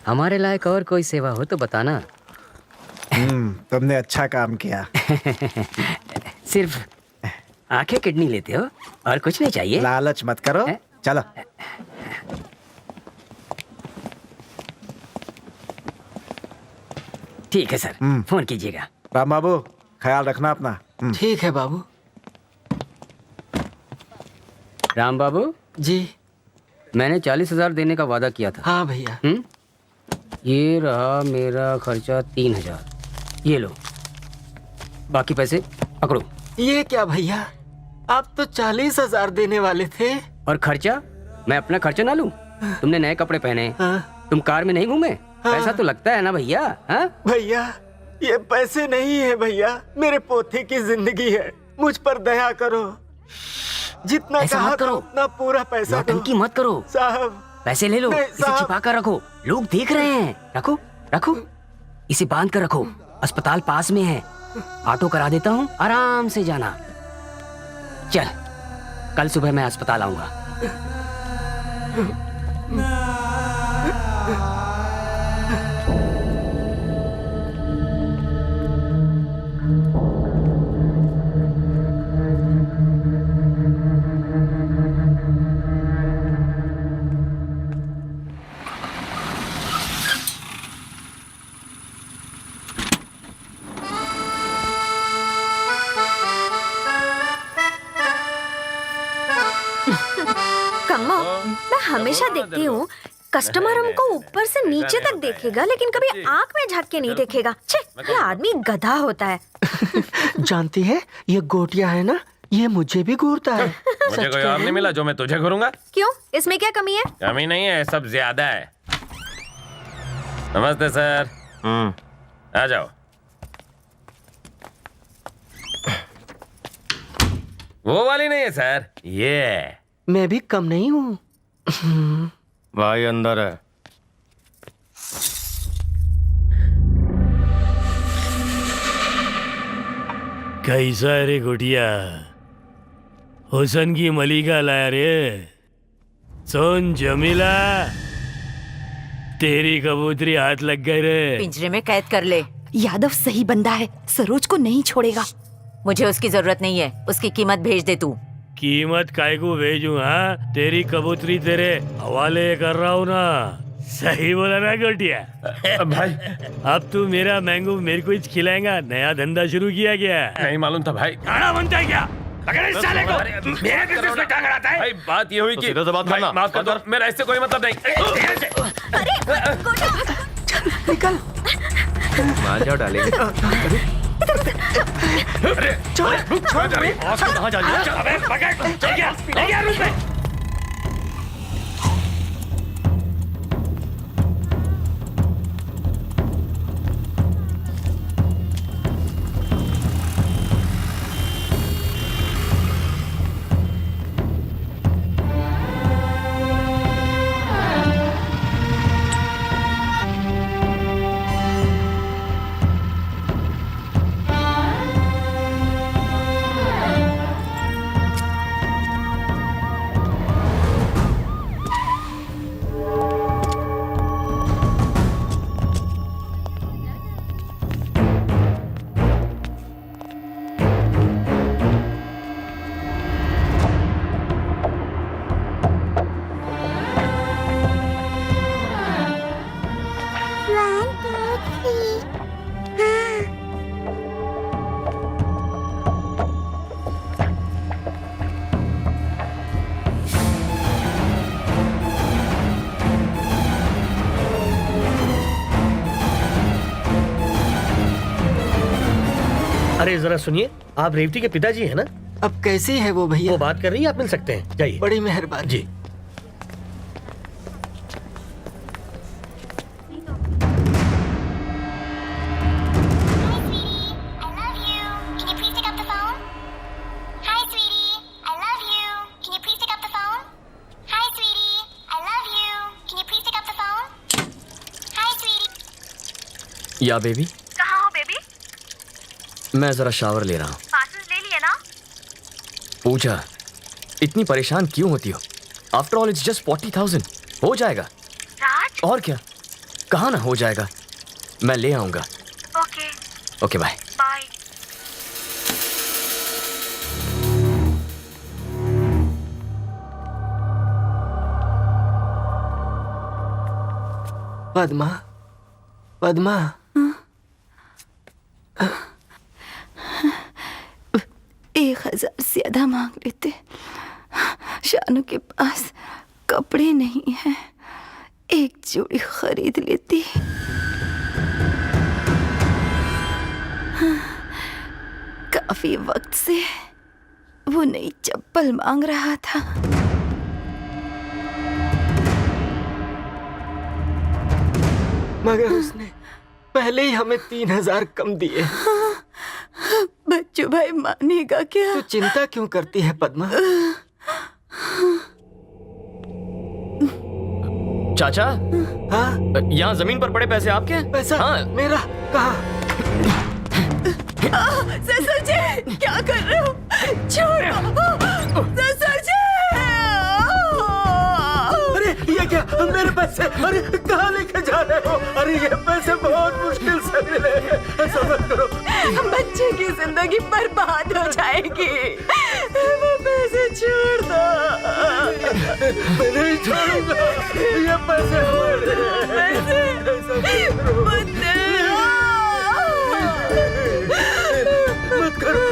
हमारे लायक और कोई सेवा हो तो बताना। तुमने अच्छा काम किया। सिर्फ आंखें किडनी लेते हो और कुछ नहीं चाहिए। लालच मत करो। चलो। ठीक है सर, फोन कीजिएगा। राम बाबू, ख्याल रखना अपना। ठीक है बाबू। राम बाबू जी, मैंने 40,000 देने का वादा किया था। हाँ भैया। ये रहा मेरा खर्चा 3,000। ये लो, बाकी पैसे पकड़ो। ये क्या भैया, आप तो 40,000 देने वाले थे। और खर्चा? मैं अपना खर्चा ना लूं? तुमने नए कपड़े पहने, तुम कार में नहीं घूमे, पैसा तो लगता है ना भैया। भैया ये पैसे नहीं है भैया, मेरे पोते की जिंदगी है। मुझ पर दया करो। जितना ऐसा कहा मत था करो। उतना पूरा पैसा दो। नौटंकी मत करो साहब। पैसे ले लो, नहीं, इसे साहब। छिपा कर रखो, लोग देख रहे हैं। रखो रखो, इसे बांध कर रखो, अस्पताल पास में है, ऑटो करा देता हूँ, आराम से जाना। चल, कल सुबह मैं अस्पताल आऊंगा। कम्मो, मैं हमेशा देखती हूँ कस्टमर हमको ऊपर से नीचे तक देखेगा लेकिन कभी आंख में झांक के नहीं देखेगा। छे, ये आदमी गधा होता है। जानती है ये गोटिया है ना, ये मुझे भी घूरता है। मुझे कोई और नहीं मिला जो मैं तुझे घूरूंगा। क्यों? इसमें क्या कमी है? कमी नहीं है, सब ज्यादा है। नमस्ते सर। आ जाओ। वो वाली नहीं है सर, ये। मैं भी कम नहीं हूँ। भाई अंदर है। कैसा है रे गोटिया? हुसन की मलिका लाया रे। सुन जमीला, तेरी कबूतरी हाथ लग गए रे। पिंजरे में कैद कर ले। यादव सही बंदा है, सरोज को नहीं छोड़ेगा। मुझे उसकी जरूरत नहीं है, उसकी कीमत भेज दे तू। कीमत काय को भेजू? हाँ, तेरी कबूतरी तेरे हवाले कर रहा हूँ ना। सही बोला ना गोटिया? भाई अब तू मेरा मैंगो मेरे को ही खिलाएगा। नया धंधा शुरू किया गया। नहीं मालूम था भाई। खाना बनता है क्या? अगर इस साले को मेरे बिजनेस में टांग अड़ाता है। भाई बात ये हुई कि सीधा से बात करना। माफ कर दो, मेरा इससे कोई मतलब नहीं। निकल। मार जाओ डालेंगे। अरे छोड़, कहाँ जा रही है? अबे पकड़, चल गया, ले गया रूम में। अरे जरा सुनिए, आप रेवती के पिताजी हैं ना? अब कैसी है वो भैया? वो बात कर रही है, आप मिल सकते हैं, जाइए। बड़ी मेहरबानी जी। या बेबी, कहाँ हो बेबी? मैं जरा शावर ले रहा हूँ। पासेस ले लिए ना? पूजा, इतनी परेशान क्यों होती हो? आफ्टर ऑल इट्स जस्ट 40,000, हो जाएगा। राज? और क्या, कहाँ ना हो जाएगा, मैं ले आऊंगा। Okay. Okay bye. Bye. Padma, Padma. 1,000 ज्यादा मांग लेते। शानू के पास कपड़े नहीं हैं, एक जोड़ी खरीद लेती। काफी वक्त से वो नई चप्पल मांग रहा था। मगर उसने पहले ही हमें 3,000 कम दिए। बच्चू भाई मानेगा क्या? तू चिंता क्यों करती है पद्मा? चाचा, हाँ? यहाँ जमीन पर पड़े पैसे आपके? पैसा? हाँ। मेरा? कहाँ? ससुर जी, क्या कर रहे हो? छोड़ो ससुर जी। अरे ये क्या? मेरे पैसे? अरे कहाँ लेके जा रहे हो? अरे ये पैसे बहुत मुश्किल से मिले हैं, ऐसा मत करो। बच्चे की जिंदगी बर्बाद हो जाएगी, वो पैसे छोड़ दो। मैं नहीं छोड़ूंगा, ये पैसे हमारे मत करो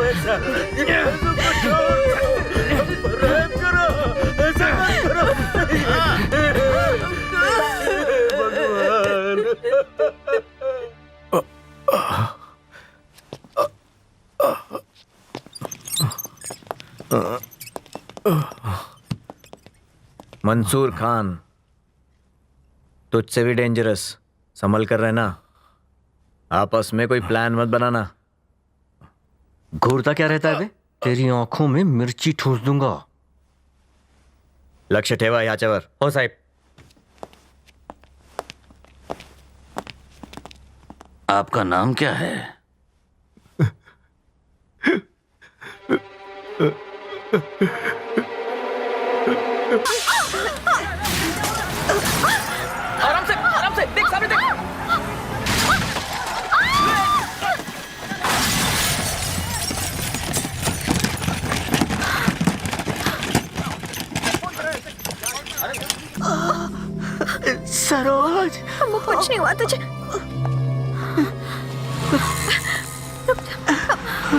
ऐसा, ये पैसों को छोड़ दो, रहम करो, ऐसा मत करो। मंसूर खान, तुझसे भी डेंजरस, संभल कर रहना। आपस में कोई प्लान मत बनाना। घूरता क्या रहता है बे? तेरी आंखों में मिर्ची ठूस दूंगा। लक्ष्य ठेवा याच्यावर. हो साहेब. आपका नाम क्या है? आराम से देख, सामने देख. सरोज, हमको कुछ नहीं हुआ तुझे.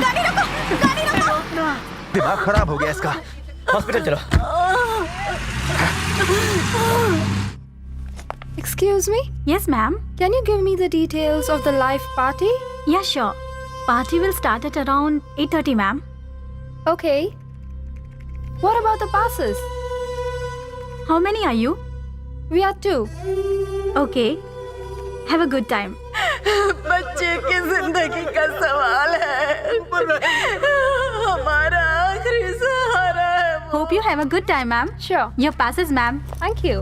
गाड़ी रोको, गाड़ी रोको. दिमाग खराब हो गया इसका. हॉस्पिटल चलो. Excuse me? Yes, ma'am. Can you give me the details of the live party? Yeah, sure. Party will start at around 8:30, ma'am. Okay. What about the passes? How many are you? We are 2. Okay. Have a good time. बच्चे की जिंदगी का सवाल है, हमारा आखिरी सहारा है. Hope you have a good time, ma'am. Sure. Your passes, ma'am. Thank you.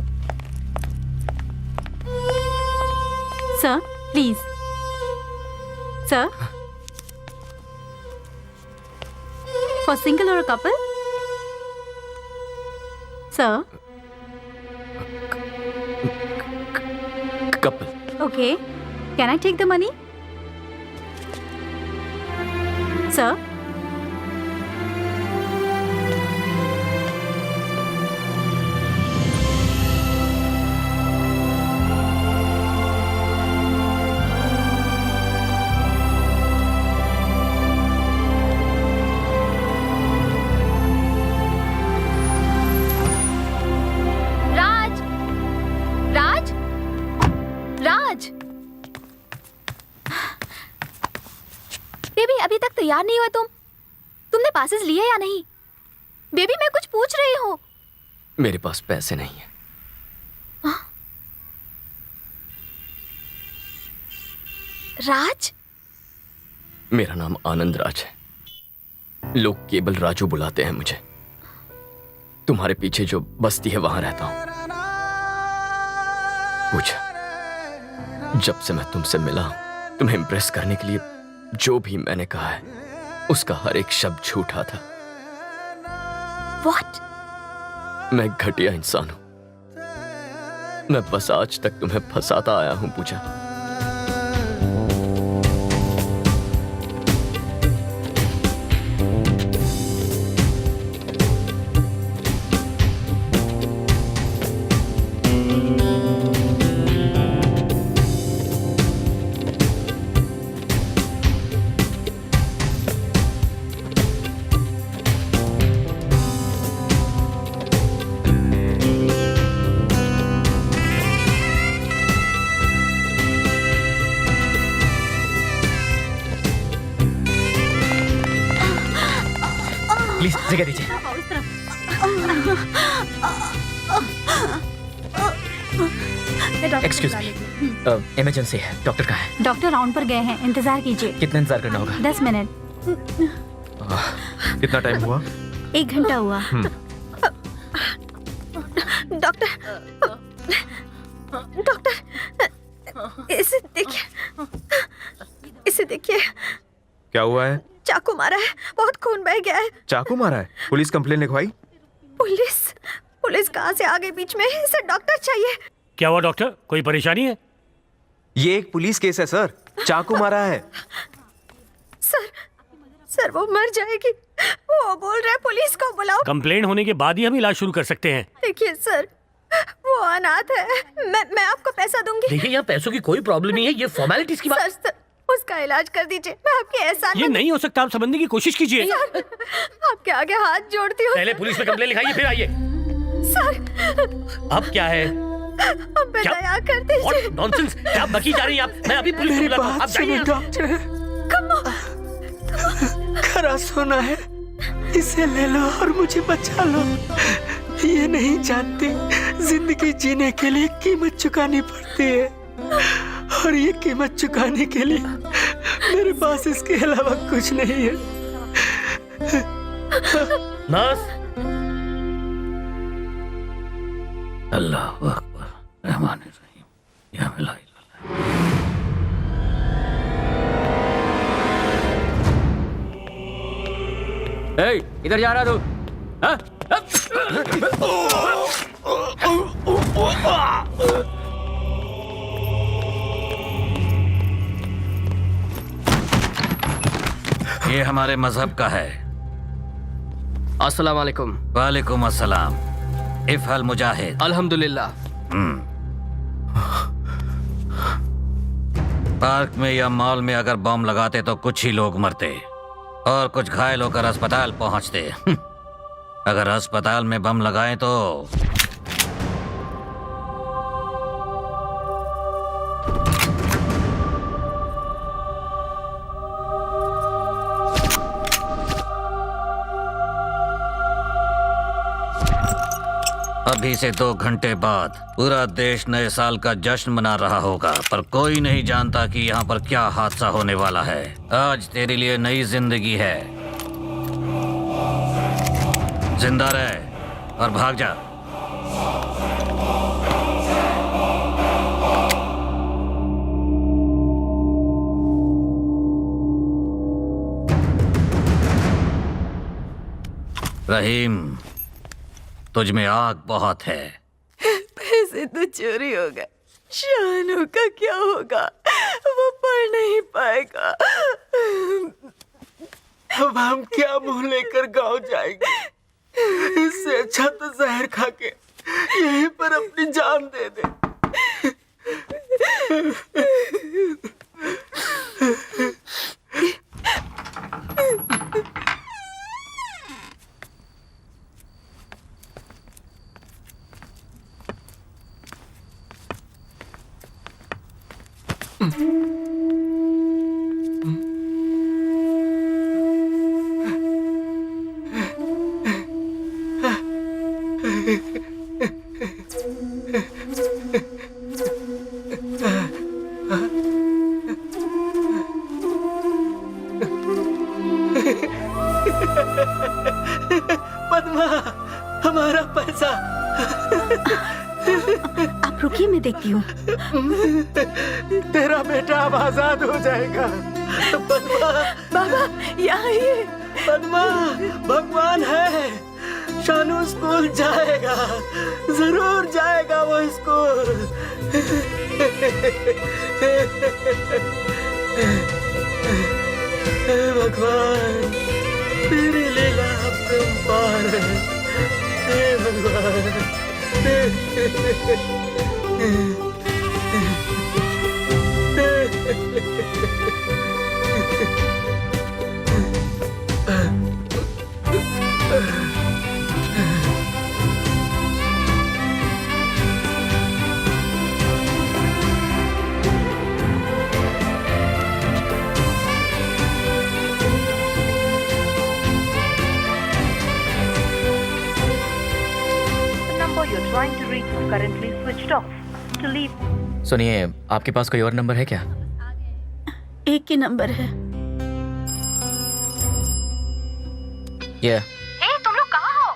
Sir, please. Sir? For single or a couple? Sir? Couple. Okay. Can I take the money? Sir? Raj! Raj! Raj! Baby, अभी तक तैयार नहीं हुआ तुम. तुमने passes लिए या नहीं? बेबी, मैं कुछ पूछ रही हूँ. मेरे पास पैसे नहीं है. राज? मेरा नाम आनंद राज है. लोग केवल राजू बुलाते हैं मुझे. तुम्हारे पीछे जो बस्ती है वहां रहता हूं. पूछा, जब से मैं तुमसे मिला हूं, तुम्हें इंप्रेस करने के लिए जो भी मैंने कहा है उसका हर एक शब्द झूठा था. What? मैं घटिया इंसान हूं. मैं बस आज तक तुम्हें फंसाता आया हूं. पूछा, प्लीज जगह दीजिए. Excuse me. इमरजेंसी है. डॉक्टर कहाँ है? डॉक्टर राउंड पर गए हैं. इंतजार कीजिए. कितना इंतजार करना होगा? 10 मिनट. कितना टाइम हुआ? 1 घंटा हुआ। डॉक्टर, इसे देखिए, इसे देखिए। क्या हुआ है? चाकू मारा है, बहुत खून बह गया है। चाकू मारा है? पुलिस कंप्लेन लिखवाई? पुलिस कहाँ से आ गई बीच में? इसे डॉक्टर चाहिए। क्या हुआ डॉक्टर, कोई परेशानी है? ये एक पुलिस केस है सर, चाकू मारा है। सर वो मर जाएगी, वो बोल रहा है पुलिस को बुलाओ। कंप्लेन होने के बाद ही हम इलाज शुरू कर सकते हैं। देखिए सर, वो अनाथ है, मैं आपको पैसा दूंगी। देखिए यहाँ पैसों की कोई प्रॉब्लम नहीं है, ये फॉर्मेलिटीज की बात। सर उसका इलाज कर दीजिए, मैं आपके एहसान। ये नहीं हो सकता, आप समझने की कोशिश कीजिए। आपके आगे हाथ जोड़ती हूँ। पहले पुलिस में कंप्लेन लिखाइए फिर आइए। सर अब क्या है? अब पे दया कर दीजिए। नॉनसेंस, क्या बकी जा रही हैं आप? मैं अभी पुलिस को बुलाता हूँ, आप जाइए यहाँ। खरा सोना है, इसे ले लो और मुझे बचा लो। ये नहीं जानती जिंदगी जीने के लिए कीमत चुकानी पड़ती है, और ये कीमत चुकाने के लिए मेरे पास इसके अलावा कुछ नहीं है। नर्स, अल्लाह अकबर, रहमान रहीम, या मिला। इधर जा रहा तू? ये हमारे मजहब का है। अस्सलाम वालेकुम। वालेकुम अस्सलाम। इफ़अल मुजाहिद। अल्हम्दुलिल्लाह। पार्क में या मॉल में अगर बम लगाते तो कुछ ही लोग मरते और कुछ घायल होकर अस्पताल पहुंचते। अगर अस्पताल में बम लगाएं तो अभी से 2 घंटे बाद पूरा देश नए साल का जश्न मना रहा होगा, पर कोई नहीं जानता कि यहाँ पर क्या हादसा होने वाला है। आज तेरे लिए नई जिंदगी है, जिंदा रह और भाग जा। रहीम, तुझ में आग बहुत है। पैसे तो चोरी हो गए, शानू का क्या होगा? वो पढ़ नहीं पाएगा। अब हम क्या मुंह लेकर गांव जाएंगे? इससे अच्छा तो जहर खा के यहीं पर अपनी जान दे दे। पद्मा, हमारा पैसा। आप रुकिए, मैं देखती हूँ। तेरा बेटा अब आजाद हो जाएगा। पद्मा, बाबा यहाँ ही। पद्मा, भगवान है। शानू स्कूल जाएगा, जरूर जाएगा वो स्कूल। भगवान, तेरी लीला अपरंपार है। हे भगवान। सुनिए, आपके पास कोई और नंबर है क्या? एक ही नंबर है। ये हे तुम लोग कहाँ हो?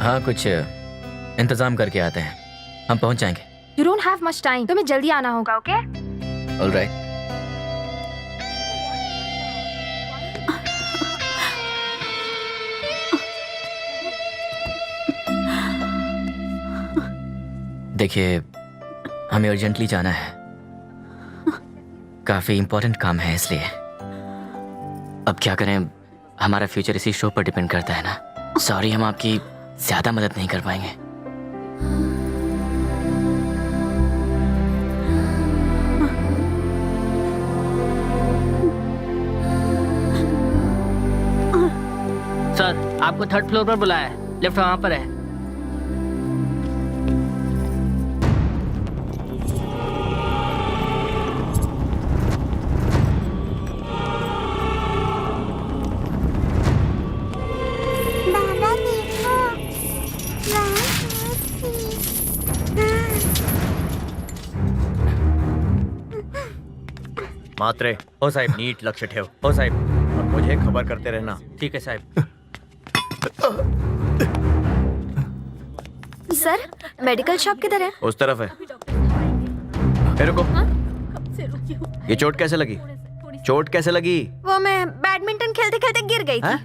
हाँ, कुछ इंतजाम करके आते हैं, हम पहुंच जाएंगे। You don't have much time, तुम्हें जल्दी आना होगा, ओके? ऑलराइट। देखिए, हमें अर्जेंटली जाना है, काफी इम्पोर्टेंट काम है, इसलिए अब क्या करें, हमारा फ्यूचर इसी शो पर डिपेंड करता है ना। सॉरी, हम आपकी ज्यादा मदद नहीं कर पाएंगे। सर, आपको थर्ड फ्लोर पर बुलाया है, लिफ्ट वहाँ पर है। मात्रे, ओ साहिब। नीट लक्ष्य ठेव। ओ साहिब। और मुझे खबर करते रहना। ठीक है साहिब। सर, मेडिकल शॉप किधर है? उस तरफ है। ए, रुको। ये चोट कैसे लगी? चोट कैसे लगी? वो मैं बैडमिंटन खेलते खेलते गिर गई थी।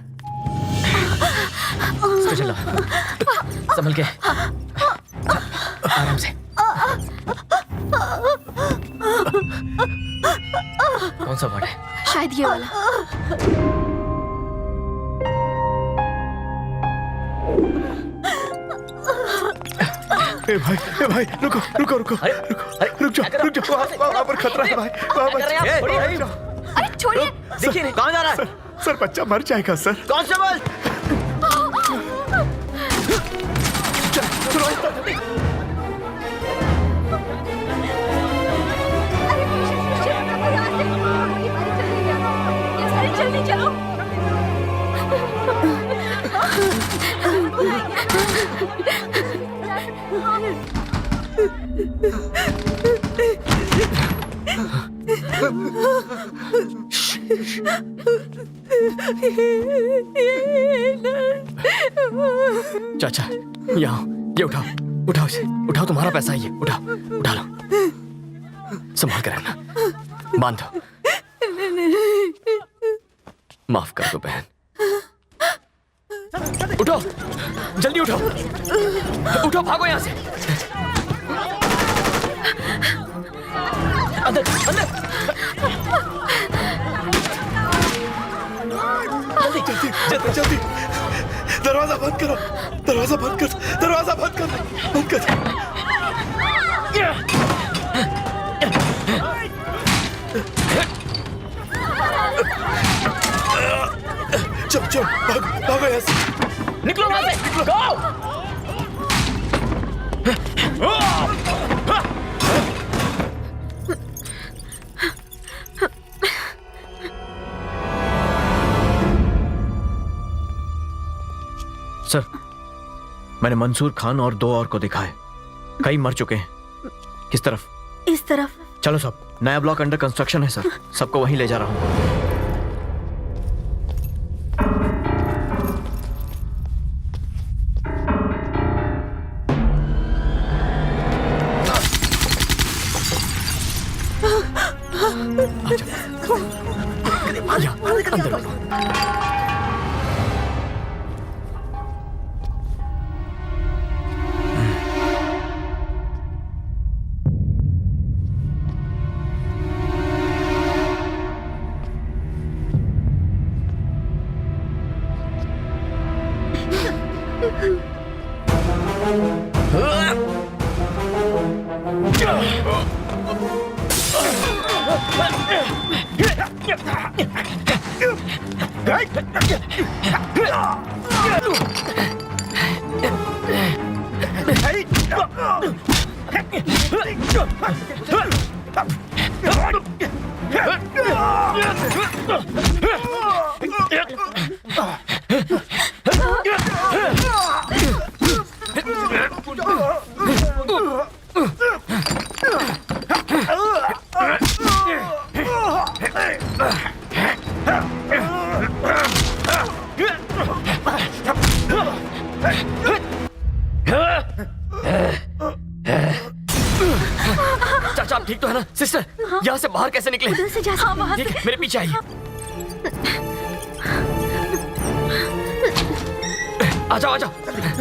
चलो, संभल के, आराम से। कौन सा वार्ड है? शायद ये वाला। ए भाई, रुको, रुक जाओ, वहाँ पर खतरा है भाई, वहाँ पर। अरे छोड़िए। देखिए, कहाँ जा रहा है? सर, बच्चा मर जाएगा सर। कांस्टेबल! जल्दी चलो। चाचा, यहाँ, ये उठाओ, उठाओ इसे, उठाओ, तुम्हारा पैसा है ये, उठाओ, उठा लो, संभाल कर रखना, बांध दो। माफ कर दो बहन। उठो, जल्दी उठो, उठो, भागो यहाँ से। अंदर, अंदर। जल्दी, दरवाजा बंद करो, दरवाजा बंद कर, दरवाजा बंद कर, बंद कर। चल, भागो यहाँ से। निकलो वहां से, निकलो। सर, मैंने मंसूर खान और 2 और को देखा है, कई मर चुके हैं। किस तरफ? इस तरफ। चलो सब, नया ब्लॉक अंडर कंस्ट्रक्शन है सर, सबको वहीं ले जा रहा हूँ। अंदर लो। ठीक तो है ना सिस्टर? यहाँ से बाहर कैसे निकले? उधर से जा सकते हैं। ठीक है, मेरे पीछे आइए। आ जाओ, आ जाओ।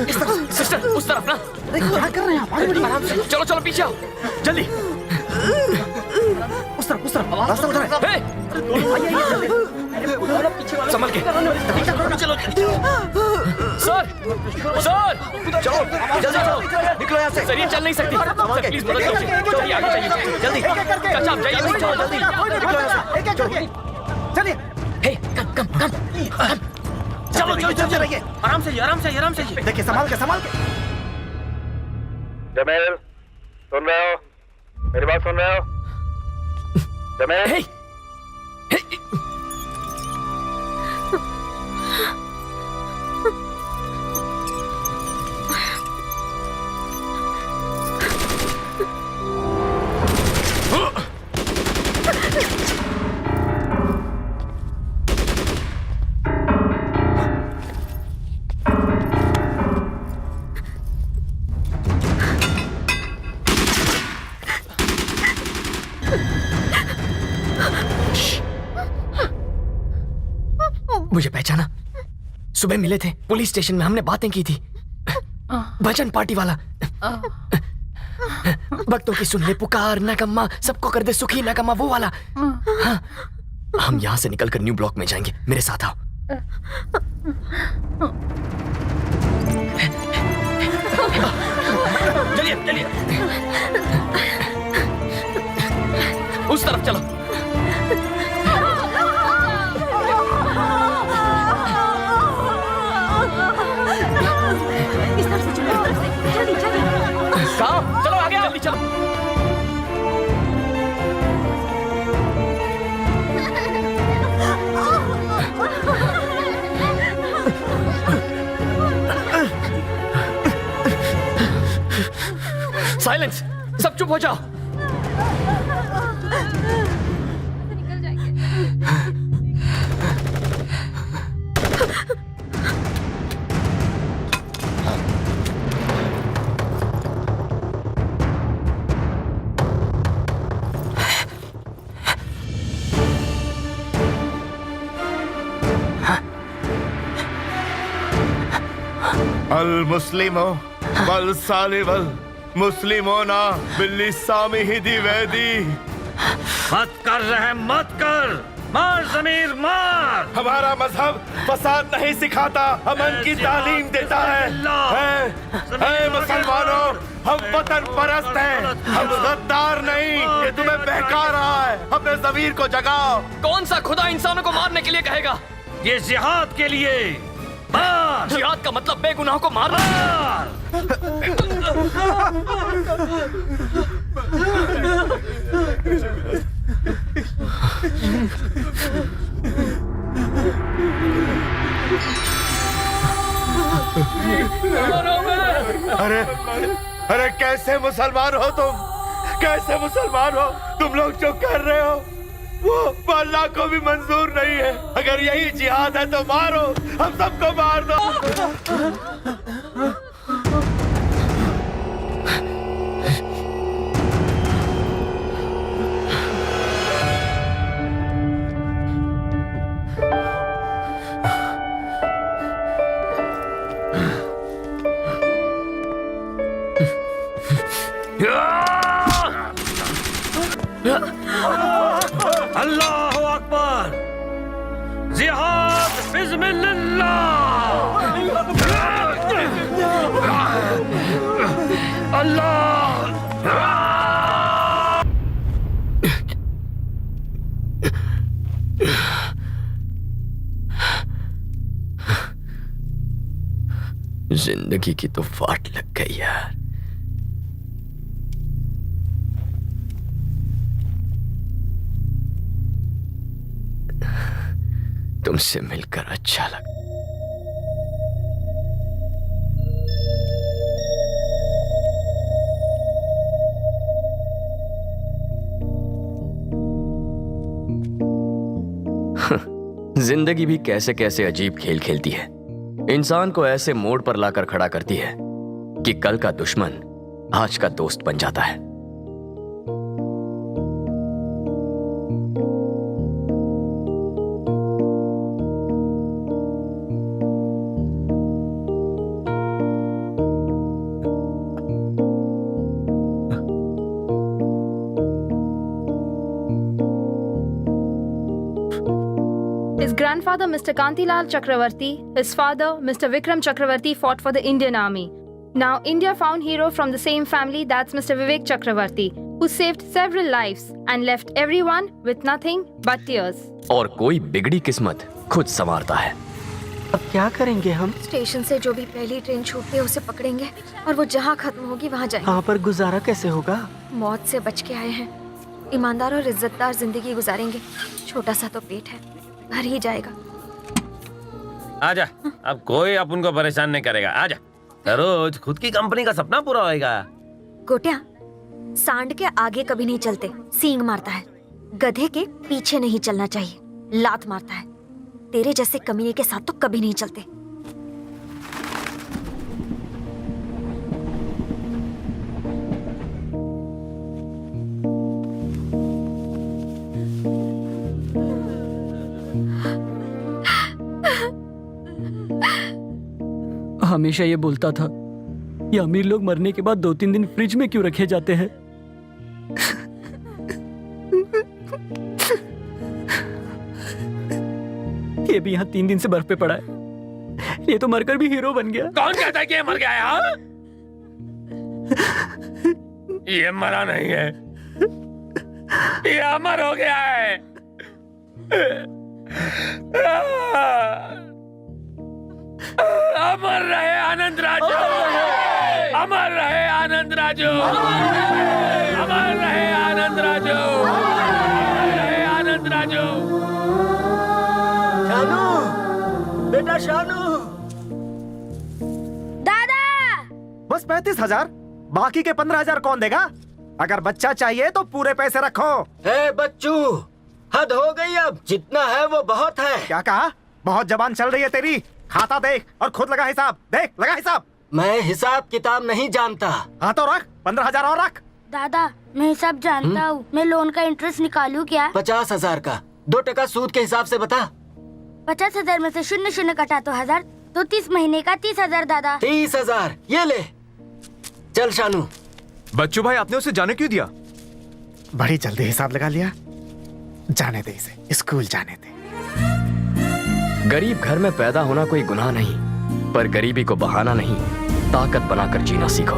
इस तरफ सिस्टर, उस तरफ ना। क्या कर रहे हैं आप? आराम से चलो चलो, पीछे आओ जल्दी। उस तरफ रास्ता उधर है। हे! संभल के चलो। सर सर चलो जल्दी चलो, निकलो यहाँ से। सर ये चल नहीं सकती। सर प्लीज मदद कीजिए, चलिए आगे चलिए जल्दी। चाचा आप जाइए, चलो जल्दी, निकलो यहाँ से। चलिए। हे कम कम कम। चलो चलो चलते रहिए, आराम से आराम से। देखिए संभाल के। जमील, सुन रहे हो? मेरी बात सुन रहे हो? जमील, मुझे पहचाना? सुबह मिले थे पुलिस स्टेशन में, हमने बातें की थी। भजन पार्टी वाला। भक्तों की सुन ले पुकार, नगम्मा सबको कर दे सुखी, नगम्मा वो वाला। हाँ, हम यहाँ से निकलकर न्यू ब्लॉक में जाएंगे, मेरे साथ आओ। चलिए उस तरफ चलो। इस तरफ से चलो, जल्दी जल्दी। कहाँ? चलो आगे जल्दी चलो। साइलेंस, सब चुप हो जाओ। अल मुस्लिमो वल सालिवल मुस्लिमोना बिल्ली सामी हिदी वैदी। मत कर रहे, मत कर। मार ज़मीर मार। हमारा मजहब फसाद नहीं सिखाता, अमन की तालीम देता है। मुसलमानों, हम वतन परस्त हैं, हम गद्दार नहीं। ये तुम्हें बहका रहा है, अपने ज़मीर को जगाओ। कौन सा खुदा इंसानों को मारने के लिए कहेगा? ये जिहाद के लिए। मार। जिहाद का मतलब बेगुनाहों को मारना। अरे अरे कैसे मुसलमान हो तुम? कैसे मुसलमान हो तुम लोग जो कर रहे हो? वो अल्लाह को भी मंजूर नहीं है। अगर यही जिहाद है तो मारो, हम सबको मार दो। अल्लाहु अकबर। जिहाद बिस्मिल्लाह। अल्लाह। जिंदगी की तो वाट लग गई यार। तुमसे मिलकर अच्छा लगा। जिंदगी भी कैसे कैसे अजीब खेल खेलती है, इंसान को ऐसे मोड़ पर लाकर खड़ा करती है कि कल का दुश्मन आज का दोस्त बन जाता है। His grandfather, Mr. Kantilal Chakravarti, his father, Mr. Vikram Chakravarti, fought for the Indian army. Now, India found hero from the same family, that's Mr. Vivek Chakravarti, who saved several lives and left everyone with nothing but tears. और कोई बिगड़ी किस्मत खुद संवारता है। अब क्या करेंगे हम? स्टेशन से जो भी पहली ट्रेन छूटती है उसे पकड़ेंगे और वो जहाँ खत्म होगी वहाँ जाएंगे। वहाँ पर गुजारा कैसे होगा? मौत से बच के आए हैं, ईमानदार और इज्जतदार जिंदगी गुजारेंगे। छोटा सा तो पेट है, भर ही जाएगा। आजा, अब कोई अपन को परेशान नहीं करेगा। आजा, रोज खुद की कंपनी का सपना पूरा होएगा। गोटिया, सांड के आगे कभी नहीं चलते, सींग मारता है। गधे के पीछे नहीं चलना चाहिए, लात मारता है। तेरे जैसे कमीने के साथ तो कभी नहीं चलते। हमेशा ये बोलता था, ये अमीर लोग मरने के बाद 2-3 दिन फ्रिज में क्यों रखे जाते हैं? ये भी यहाँ 3 दिन से बर्फ पे पड़ा है। ये तो मरकर भी हीरो बन गया। कौन कहता है कि ये मर गया है? हाँ? ये मरा नहीं है, ये अमर हो गया है। अमर रहे आनंद राजू, अमर रहे आनंद राजू, अमर रहे आनंद राजू, अमर रहे आनंद राजू। शानू, बेटा शानू। दादा, बस 35,000, बाकी के 15,000 कौन देगा? अगर बच्चा चाहिए तो पूरे पैसे रखो। ए बच्चू, हद हो गई अब, जितना है वो बहुत है। क्या कहा? बहुत जबान चल रही है तेरी। खाता देख और खुद लगा हिसाब। देख, लगा हिसाब। मैं हिसाब किताब नहीं जानता। हाँ तो रख, 15,000 और रख। दादा, मैं सब जानता हूँ। मैं लोन का इंटरेस्ट निकालूं क्या? 50,000 का 2% सूद के हिसाब से बता। 50,000 में से 0 कटा तो 1000, तो 30 महीने का 30,000 दादा। 30,000 ये ले। चल शानू। बच्चू भाई, आपने उसे जाने क्यों दिया? बड़ी जल्दी हिसाब लगा लिया। जाने दे इसे, स्कूल जाने दे। गरीब घर में पैदा होना कोई गुनाह नहीं, पर गरीबी को बहाना नहीं, ताकत बनाकर जीना सीखो।